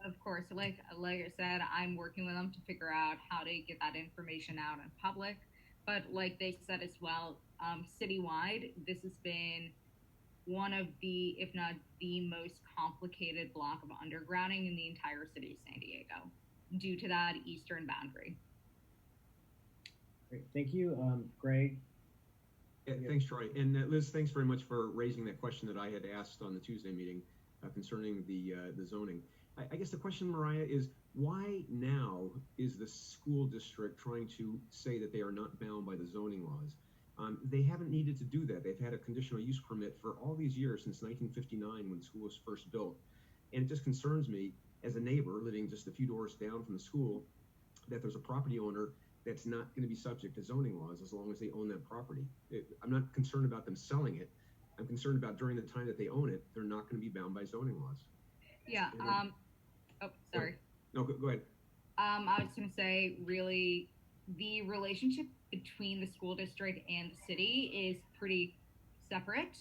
Of course, like I said, I'm working with them to figure out how to get that information out in public. But like they said as well, citywide, this has been one of the, if not the most complicated block of undergrounding in the entire city of San Diego due to that eastern boundary. Great, thank you. Greg? Yeah, thanks, Troy. And Liz, thanks very much for raising that question that I had asked on the Tuesday meeting concerning the zoning. I guess the question, Mariah, is why now is the school district trying to say that they are not bound by the zoning laws? They haven't needed to do that. They've had a conditional use permit for all these years since 1959 when the school was first built. And it just concerns me as a neighbor living just a few doors down from the school that there's a property owner that's not going to be subject to zoning laws as long as they own that property. I'm not concerned about them selling it. I'm concerned about during the time that they own it, they're not going to be bound by zoning laws. Yeah. Oh, sorry. No, go ahead. I was going to say, really, the relationship between the school district and the city is pretty separate.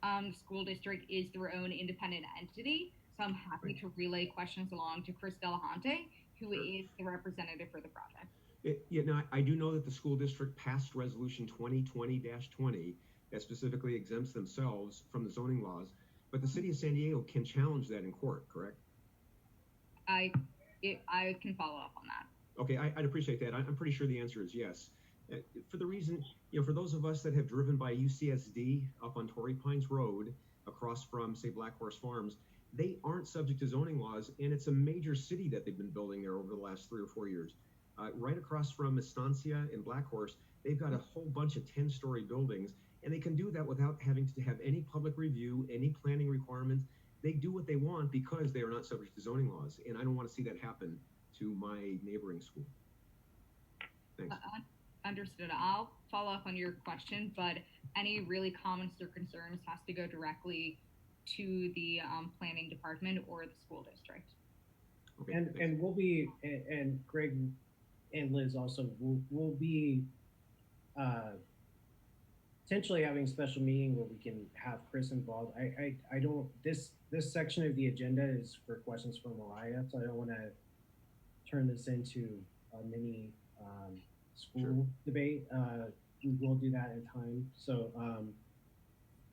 The school district is their own independent entity, so I'm happy to relay questions along to Chris Delahunty, who is the representative for the project. Now, I do know that the school district passed Resolution 2020-20 that specifically exempts themselves from the zoning laws, but the city of San Diego can challenge that in court, correct? I can follow up on that. Okay, I'd appreciate that. I'm pretty sure the answer is yes. For the reason, for those of us that have driven by UCSD up on Torrey Pines Road across from, say, Black Horse Farms, they aren't subject to zoning laws, and it's a major city that they've been building there over the last 3 or 4 years. Right across from Estancia and Black Horse, they've got a whole bunch of 10-story buildings, and they can do that without having to have any public review, any planning requirements. They do what they want because they are not subject to zoning laws, and I don't want to see that happen to my neighboring school. Thanks. Understood. I'll follow up on your question, but any really comments or concerns has to go directly to the planning department or the school district. Okay, and we'll be, and Greg and Liz also, we'll be potentially having a special meeting where we can have Chris involved. I don't, this section of the agenda is for questions from Mariah, so I don't want to turn this into a mini school debate. We will do that in time. So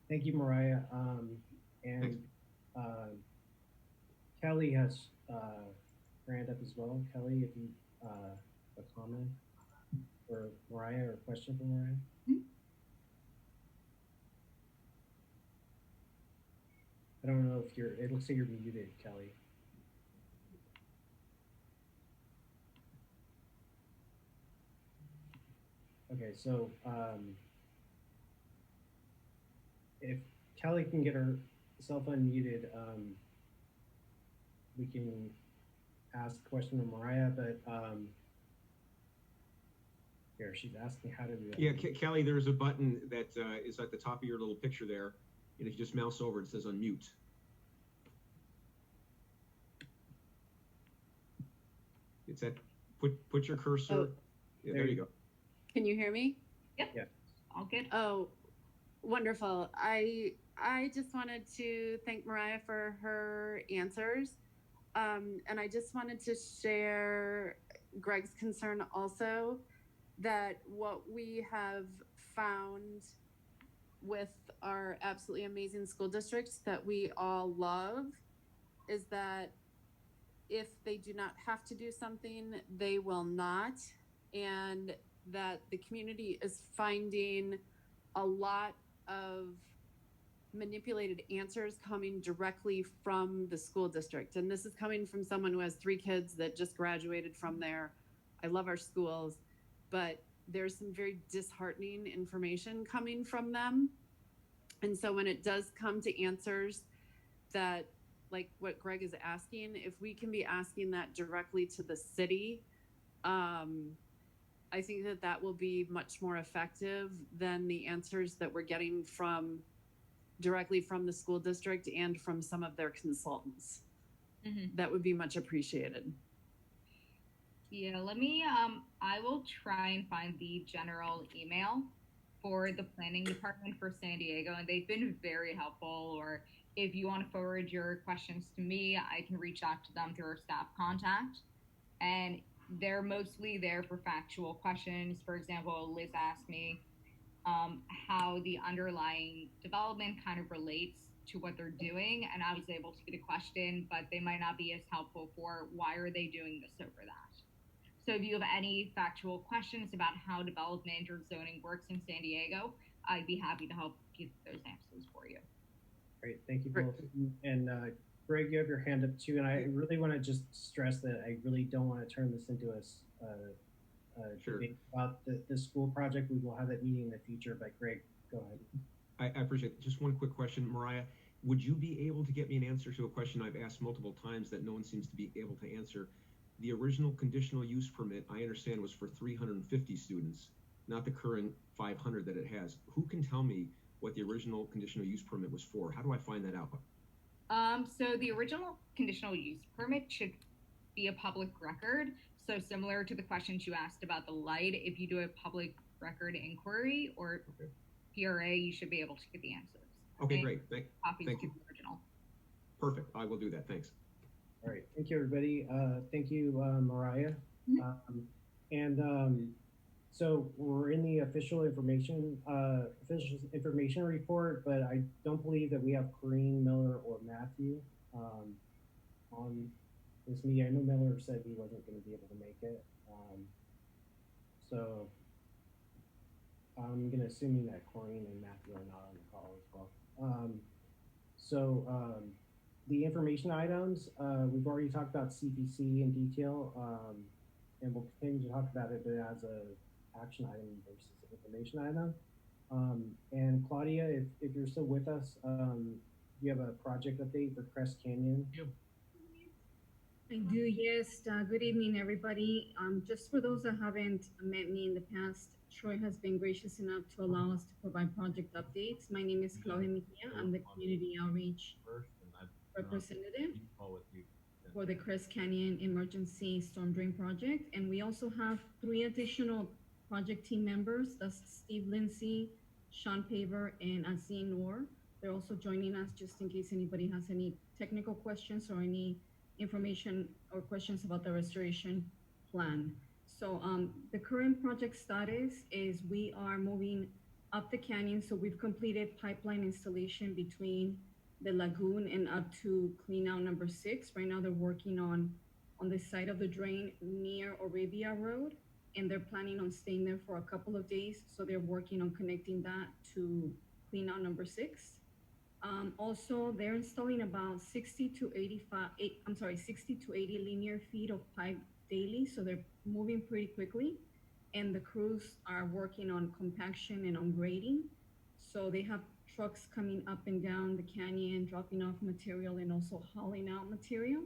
thank you, Mariah. And Kelly has her hand up as well. Kelly, if you a comment for Mariah or a question for Mariah? I don't know if it looks like you're muted, Kelly. Okay, so if Kelly can get herself unmuted, we can ask a question of Mariah, but here, she's asking how to do that. Yeah, Kelly, there's a button that is at the top of your little picture there, and if you just mouse over, it says unmute. It's at, put your cursor. Oh. Yeah, there you go. Can you hear me? Yep. Yeah. All good. Oh, wonderful. I just wanted to thank Mariah for her answers. And I just wanted to share Greg's concern also that what we have found with our absolutely amazing school districts that we all love is that if they do not have to do something, they will not. And that the community is finding a lot of manipulated answers coming directly from the school district. And this is coming from someone who has 3 kids that just graduated from there. I love our schools, but there's some very disheartening information coming from them. And so when it does come to answers that, like what Greg is asking, if we can be asking that directly to the city, I think that that will be much more effective than the answers that we're getting from directly from the school district and from some of their consultants. Mm-hmm. That would be much appreciated. Yeah, let me, I will try and find the general email for the planning department for San Diego, and they've been very helpful. Or if you want to forward your questions to me, I can reach out to them through our staff contact. And they're mostly there for factual questions. For example, Liz asked me how the underlying development kind of relates to what they're doing, and I was able to get a question, but they might not be as helpful for why are they doing this over that. So if you have any factual questions about how development or zoning works in San Diego, I'd be happy to help get those answers for you. Great, thank you both. And Greg, you have your hand up too, and I really want to just stress that I really don't want to turn this into a Sure. debate about the school project. We will have that meeting in the future, but Greg, go ahead. I appreciate it. Just one quick question, Mariah. Would you be able to get me an answer to a question I've asked multiple times that no one seems to be able to answer? The original conditional use permit, I understand, was for 350 students, not the current 500 that it has. Who can tell me what the original conditional use permit was for? How do I find that out? So the original conditional use permit should be a public record. So similar to the questions you asked about the light, if you do a public record inquiry or PRA, you should be able to get the answers. Okay, And great. copies Thank of you. the original. Perfect. I will do that. Thanks. All right, thank you, everybody. Thank you, Mariah. So we're in the official information report, but I don't believe that we have Corrine, Miller, or Matthew on this meeting. I know Miller said he wasn't going to be able to make it, so I'm going to assuming that Corrine and Matthew are not on the call as well. The information items, we've already talked about CPC in detail, and we'll continue to talk about it, but as a action item versus information item. And Claudia, if you're still with us, you have a project update for Crest Canyon? I do, yes. Good evening, everybody. Just for those that haven't met me in the past, Troy has been gracious enough to allow us to provide project updates. My name is Claudia Mejia. I'm the Community Outreach Representative for the Crest Canyon Emergency Storm Drain Project. And we also have 3 additional project team members. That's Steve Lindsay, Sean Paver, and Azine Noor. They're also joining us just in case anybody has any technical questions or any information or questions about the restoration plan. So the current project status is we are moving up the canyon. So we've completed pipeline installation between the lagoon and up to clean out number 6. Right now they're working on the side of the drain near Arabia Road, and they're planning on staying there for a couple of days. So they're working on connecting that to clean out number 6. Also, they're installing about 60 to 80 linear feet of pipe daily. So they're moving pretty quickly, and the crews are working on compaction and on grading. So they have trucks coming up and down the canyon, dropping off material and also hauling out material.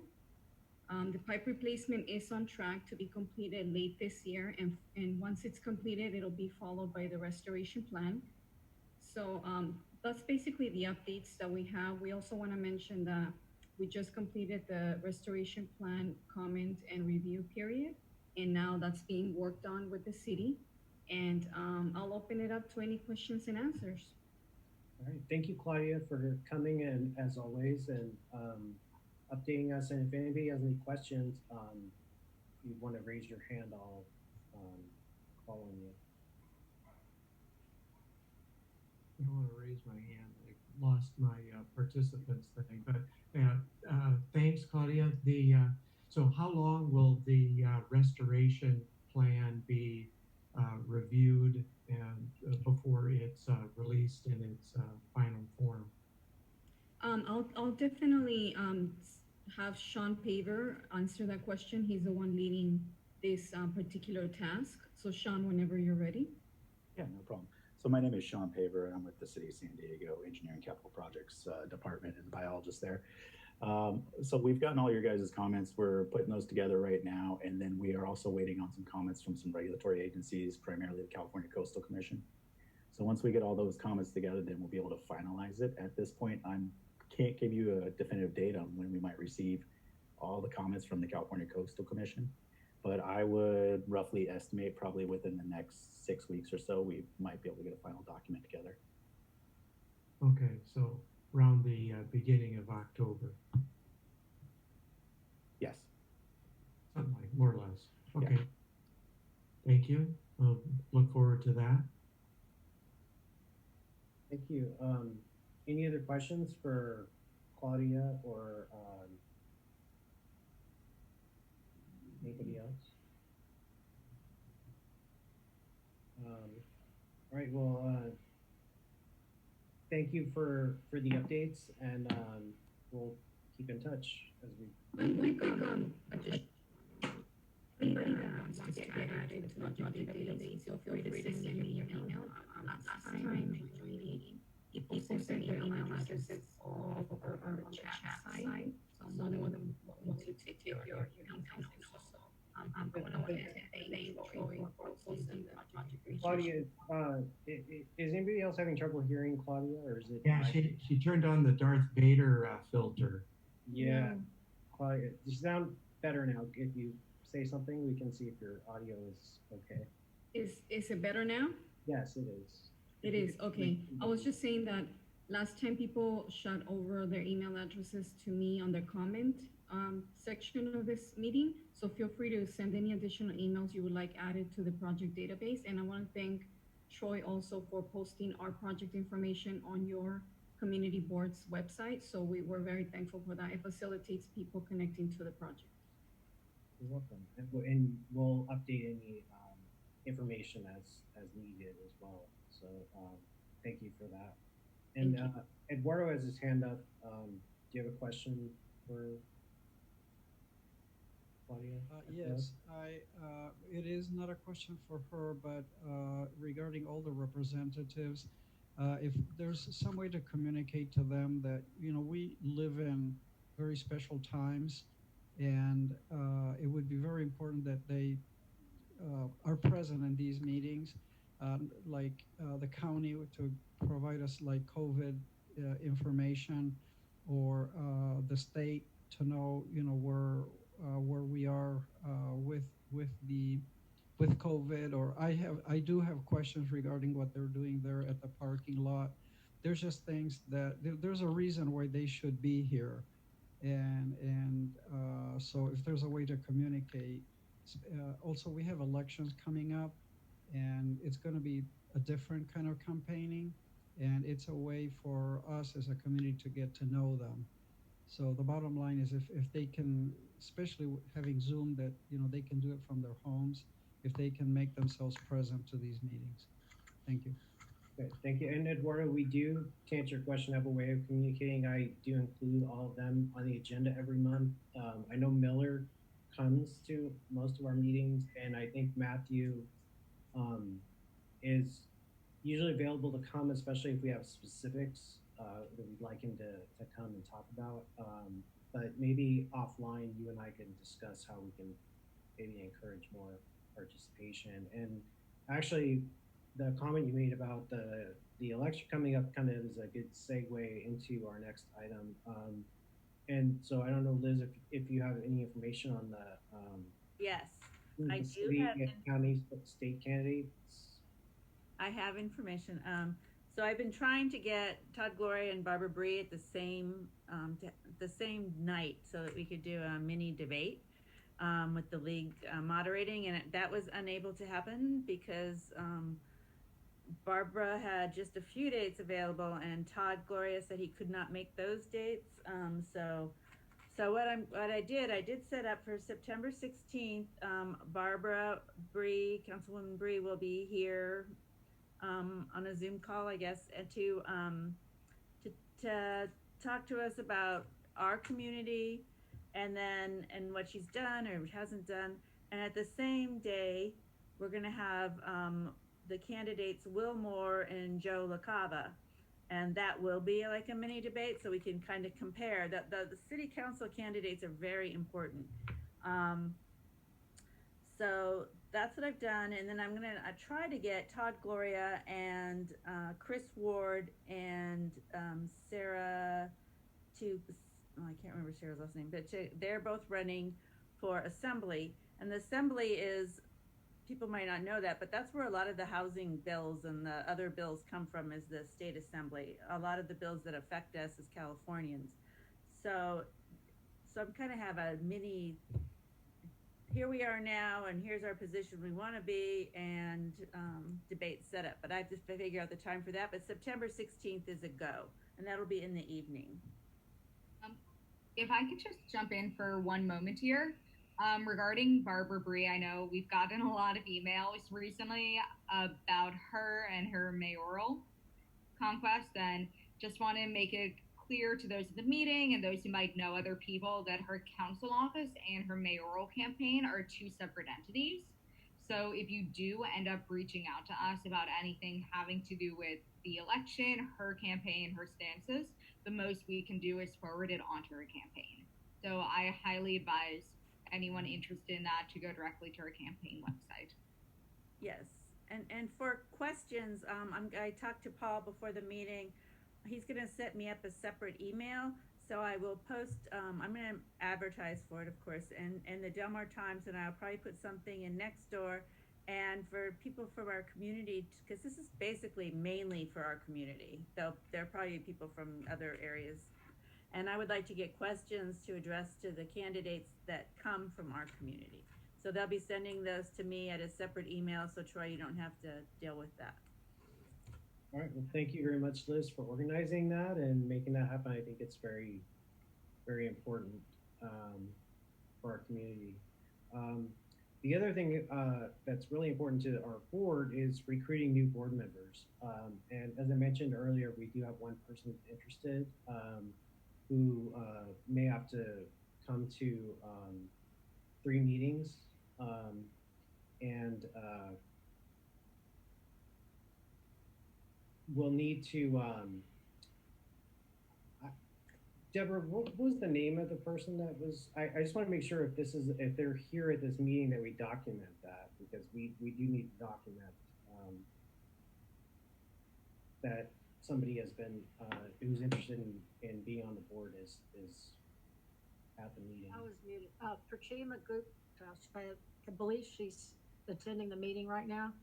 The pipe replacement is on track to be completed late this year, and once it's completed, it'll be followed by the restoration plan. So that's basically the updates that we have. We also want to mention that We just completed the restoration plan comment and review period, and now that's being worked on with the city. And I'll open it up to any questions and answers. All right, thank you, Claudia, for coming in as always and updating us. And if anybody has any questions, if you want to raise your hand, I'll call on you. I don't want to raise my hand. I lost my participants thing, but thanks, Claudia. So how long will the restoration plan be reviewed and before it's released in its final form? I'll definitely have Sean Paver answer that question. He's the one leading this particular task. So Sean, whenever you're ready. Yeah, no problem. So my name is Sean Paver, and I'm with the City of San Diego Engineering Capital Projects Department and biologist there. So we've gotten all your guys' comments. We're putting those together right now, and then we are also waiting on some comments from some regulatory agencies, primarily the California Coastal Commission. So once we get all those comments together, then we'll be able to finalize it. At this point, I can't give you a definitive date on when we might receive all the comments from the California Coastal Commission, but I would roughly estimate probably within the next 6 weeks or so, we might be able to get a final document together. Okay, so around the beginning of October. Yes. Something like, more or less. Okay. Yeah. Thank you. I'll look forward to that. Thank you. Any other questions for Claudia or anybody else? All right. Well, thank you for the updates, and we'll keep in touch as we. Anybody that wants to get added to the project database, feel free to send me your email. Last time I joined the people sent their email addresses all over our chat site. So I'm more than willing to take your email. So I'm going to thank Troy for posting the project. Claudia, is anybody else having trouble hearing Claudia, or is it? Yeah, she turned on the Darth Vader filter. Yeah, Claudia, you sound better now. If you say something, we can see if your audio is okay. Is it better now? Yes, it is. It is, okay. I was just saying that last time people shot over their email addresses to me on the comment section of this meeting. So feel free to send any additional emails you would like added to the project database. And I want to thank Troy also for posting our project information on your community board's website. So we're very thankful for that. It facilitates people connecting to the project. You're welcome. And we'll update any information as needed as well. So thank you for that. And Eduardo has his hand up. Do you have a question for Claudia? Yes, it is not a question for her, but regarding all the representatives, if there's some way to communicate to them that, we live in very special times, and it would be very important that they are present in these meetings, like the county to provide us like COVID information, or the state to know, where we are with COVID. Or I do have questions regarding what they're doing there at the parking lot. There's just things that there's a reason why they should be here, and so if there's a way to communicate. Also, we have elections coming up, and it's going to be a different kind of campaigning, and it's a way for us as a community to get to know them. So the bottom line is, if they can, especially having Zoom, that they can do it from their homes, if they can make themselves present to these meetings. Thank you. Okay, thank you. And Eduardo, we do, to answer your question, have a way of communicating. I do include all of them on the agenda every month. I know Miller comes to most of our meetings, and I think Matthew is usually available to come, especially if we have specifics that we'd like him to come and talk about. But maybe offline, you and I can discuss how we can maybe encourage more participation. And actually, the comment you made about the election coming up kind of is a good segue into our next item. And so I don't know, Liz, if you have any information on the Yes, who I the do city have. and county state candidates. I have information. So I've been trying to get Todd Gloria and Barbara Bree at the same night so that we could do a mini debate with the league moderating, and that was unable to happen because Barbara had just a few dates available, and Todd Gloria said he could not make those dates. So what I did set up for September 16th. Barbara Bree, Councilwoman Bree, will be here on a Zoom call, I guess, to talk to us about our community and what she's done or hasn't done. And at the same day, we're going to have the candidates Will Moore and Joe LaCava. And that will be like a mini debate, so we can kind of compare. The city council candidates are very important. So that's what I've done, and then I'm gonna try to get Todd Gloria and Chris Ward and Sarah to, I can't remember Sarah's last name, but they're both running for assembly, and the assembly is, people might not know that, but that's where a lot of the housing bills and the other bills come from, is the state assembly. A lot of the bills that affect us as Californians. So I'm kind of have a mini, here we are now, and here's our position we want to be, and debate set up. But I have to figure out the time for that. But September 16th is a go, and that'll be in the evening. If I could just jump in for one moment here. Regarding Barbara Bree, I know we've gotten a lot of emails recently about her and her mayoral conquest, and just want to make it clear to those at the meeting and those who might know other people that her council office and her mayoral campaign are two separate entities. So if you do end up reaching out to us about anything having to do with the election, her campaign, her stances, the most we can do is forward it onto her campaign. So I highly advise anyone interested in that to go directly to our campaign website. Yes, and for questions, I talked to Paul before the meeting. He's going to set me up a separate email, so I will post. I'm going to advertise for it, of course, and the Del Mar Times, and I'll probably put something in Nextdoor, and for people from our community, because this is basically mainly for our community. Though there are probably people from other areas. And I would like to get questions to address to the candidates that come from our community. So they'll be sending those to me at a separate email, so Troy, you don't have to deal with that. All right, well, thank you very much, Liz, for organizing that and making that happen. I think it's very, very important for our community. The other thing that's really important to our board is recruiting new board members. And as I mentioned earlier, we do have one person interested who may have to come to 3 meetings, and we'll need to, Deborah, what was the name of the person that was, I just want to make sure if they're here at this meeting that we document that, because we do need to document that somebody has been, who's interested in being on the board is at the meeting. I was muted. Fatima Gupta, I believe she's attending the meeting right now.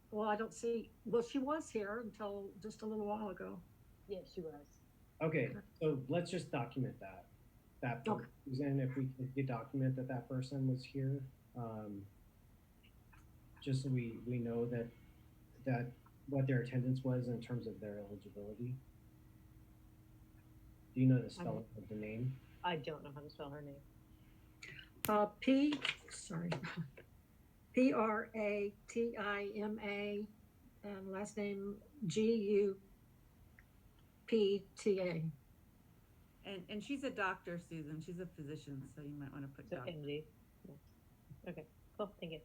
Well, I don't see, well, she was here until just a little while ago. Yes, she was. Okay, so let's just document that person, if we could document that person was here, just so we know that what their attendance was in terms of their eligibility. Do you know the spelling of the name? I don't know how to spell her name. Pratima, and last name Gupta. And she's a doctor, Susan. She's a physician, so you might want to put doctor. Indeed. Yeah. Okay, cool. Thank you.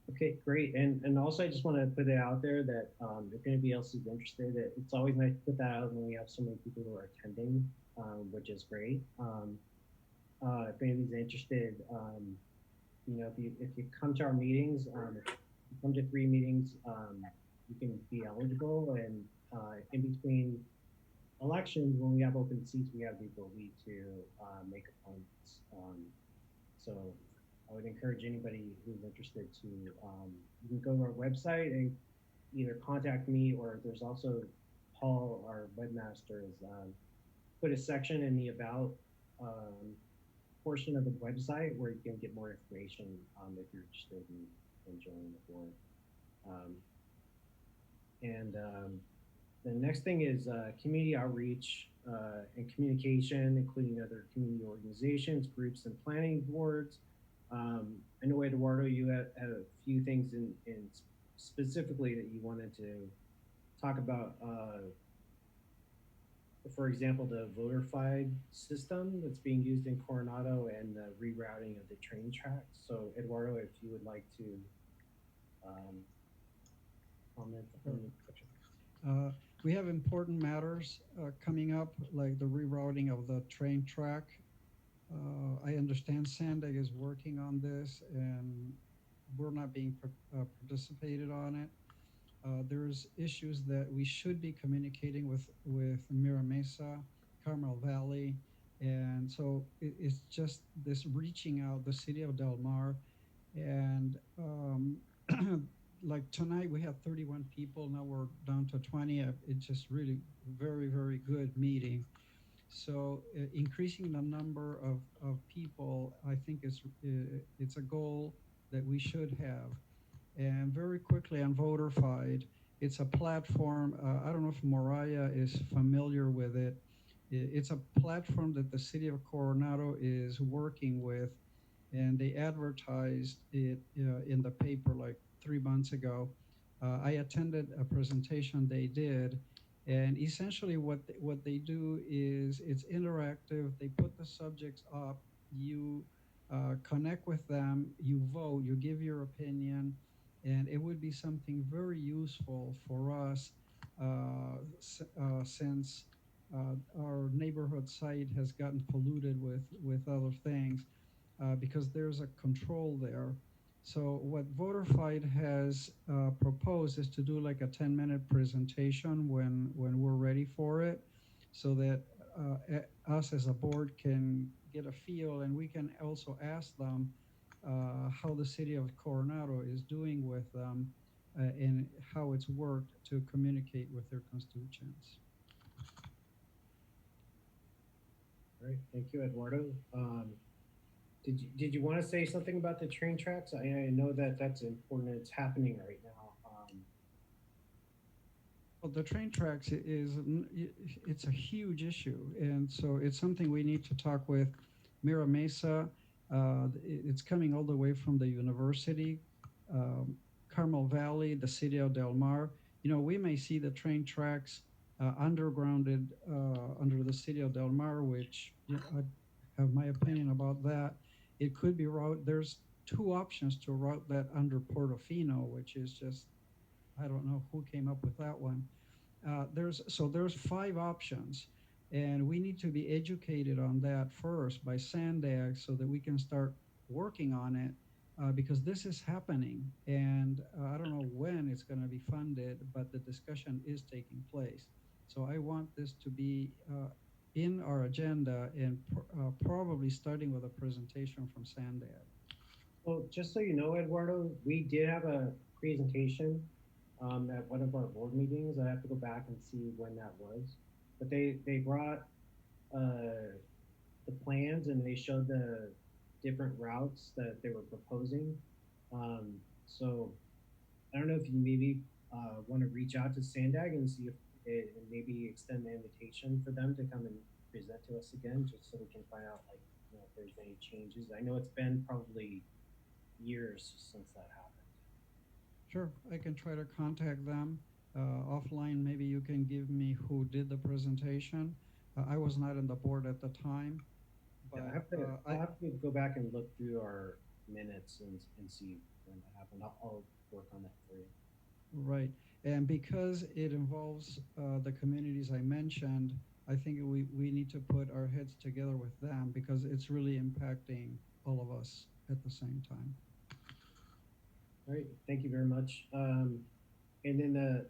Okay, great. And also, I just want to put it out there that if anybody else is interested, it's always nice to put that out when we have so many people who are attending, which is great. If anybody's interested, you know, if you come to our meetings, if you come to 3 meetings, you can be eligible. And in between elections, when we have open seats, we have the ability to make appointments. So I would encourage anybody who's interested to, you can go to our website and either contact me, or there's also Paul, our webmaster, has put a section in the about portion of the website where you can get more information if you're interested in joining the board. The next thing is community outreach and communication, including other community organizations, groups, and planning boards. I know, Eduardo, you had a few things in specifically that you wanted to talk about. For example, the voter-fied system that's being used in Coronado and the rerouting of the train tracks. So, Eduardo, if you would like to comment on the section. We have important matters coming up, like the rerouting of the train track. I understand Sandag is working on this, and we're not being participated on it. There's issues that we should be communicating with Mira Mesa, Carmel Valley, and so it's just this reaching out, the city of Del Mar, and like tonight we had 31 people, now we're down to 20. It's just really very, very good meeting. So increasing the number of people, I think it's a goal that we should have. And very quickly on VoterFied, it's a platform. I don't know if Mariah is familiar with it. It's a platform that the city of Coronado is working with, and they advertised it in the paper like 3 months ago. I attended a presentation they did, and essentially what they do is it's interactive. They put the subjects up, you connect with them, you vote, you give your opinion, and it would be something very useful for us since our neighborhood site has gotten polluted with other things because there's a control there. So what VoterFight has proposed is to do like a 10-minute presentation when we're ready for it, so that us as a board can get a feel, and we can also ask them how the city of Coronado is doing with them and how it's worked to communicate with their constituents. All right, thank you, Eduardo. Did you want to say something about the train tracks? I know that that's important. It's happening right now. Well, the train tracks it's a huge issue, and so it's something we need to talk with Mira Mesa. It's coming all the way from the university, Carmel Valley, the city of Del Mar. You know, we may see the train tracks undergrounded under the city of Del Mar, which I have my opinion about that. It could be there's 2 options to route that under Portofino, which is just, I don't know who came up with that one. There's 5 options, and we need to be educated on that first by Sandag so that we can start working on it because this is happening, and I don't know when it's going to be funded, but the discussion is taking place. So I want this to be in our agenda and probably starting with a presentation from Sandag. Well, just so you know, Eduardo, we did have a presentation at one of our board meetings. I have to go back and see when that was. But they brought the plans, and they showed the different routes that they were proposing. So I don't know if you maybe want to reach out to Sandag and see if and maybe extend the invitation for them to come and present to us again, just so we can find out, like, you know, if there's any changes. I know it's been probably years since that happened. Sure, I can try to contact them offline. Maybe you can give me who did the presentation. I was not in the board at the time. But Yeah, I'll have to go back and look through our minutes and see when that happened. I'll work on that for you. Right, and because it involves the communities I mentioned, I think we need to put our heads together with them because it's really impacting all of us at the same time. All right, thank you very much. And then the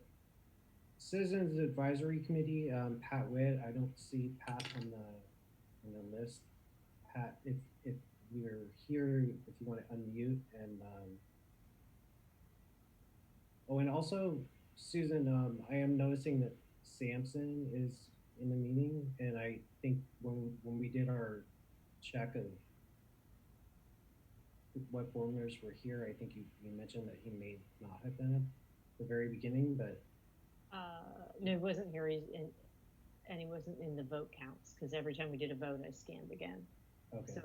Citizens Advisory Committee, Pat Witt, I don't see Pat on the list. Pat, if you're here, if you want to unmute and oh, and also Susan, I am noticing that Samson is in the meeting, and I think when we did our check of what board members were here, I think you mentioned that he may not have been at the very beginning, but No, he wasn't here. And he wasn't in the vote counts because every time we did a vote, I scanned again. okay. So,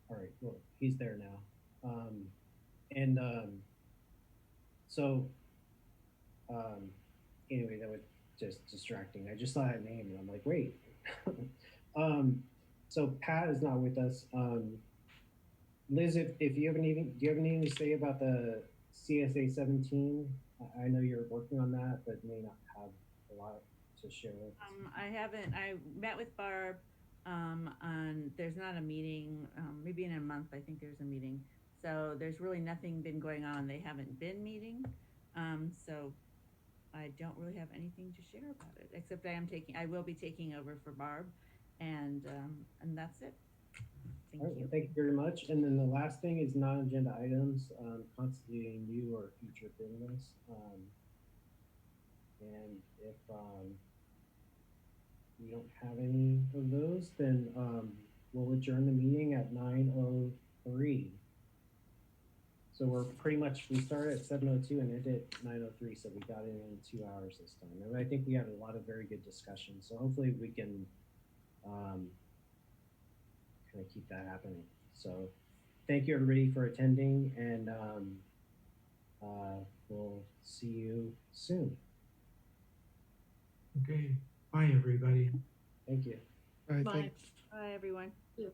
All right, well, he's there now. And so anyway, that was just distracting. I just saw that name and I'm like, wait. So Pat is not with us. Liz, if you have anything, do you have anything to say about the CSA 17? I know you're working on that, but may not have a lot to share. I haven't. I met with Barb. There's not a meeting. Maybe in a month, I think there's a meeting. So there's really nothing been going on. They haven't been meeting. So I don't really have anything to share about it, except I will be taking over for Barb, and that's it. Thank you. Thank you very much. And then the last thing is non-agenda items constituting new or future business. And if we don't have any of those, then we'll adjourn the meeting at 9:03. So we're pretty much, we started at 7:02 and ended at 9:03, so we got it in 2 hours this time. And I think we had a lot of very good discussion. So hopefully we can kind of keep that happening. So thank you everybody for attending, and we'll see you soon. Okay. Bye, everybody. Thank you. All right, Bye. Bye, everyone. Yeah.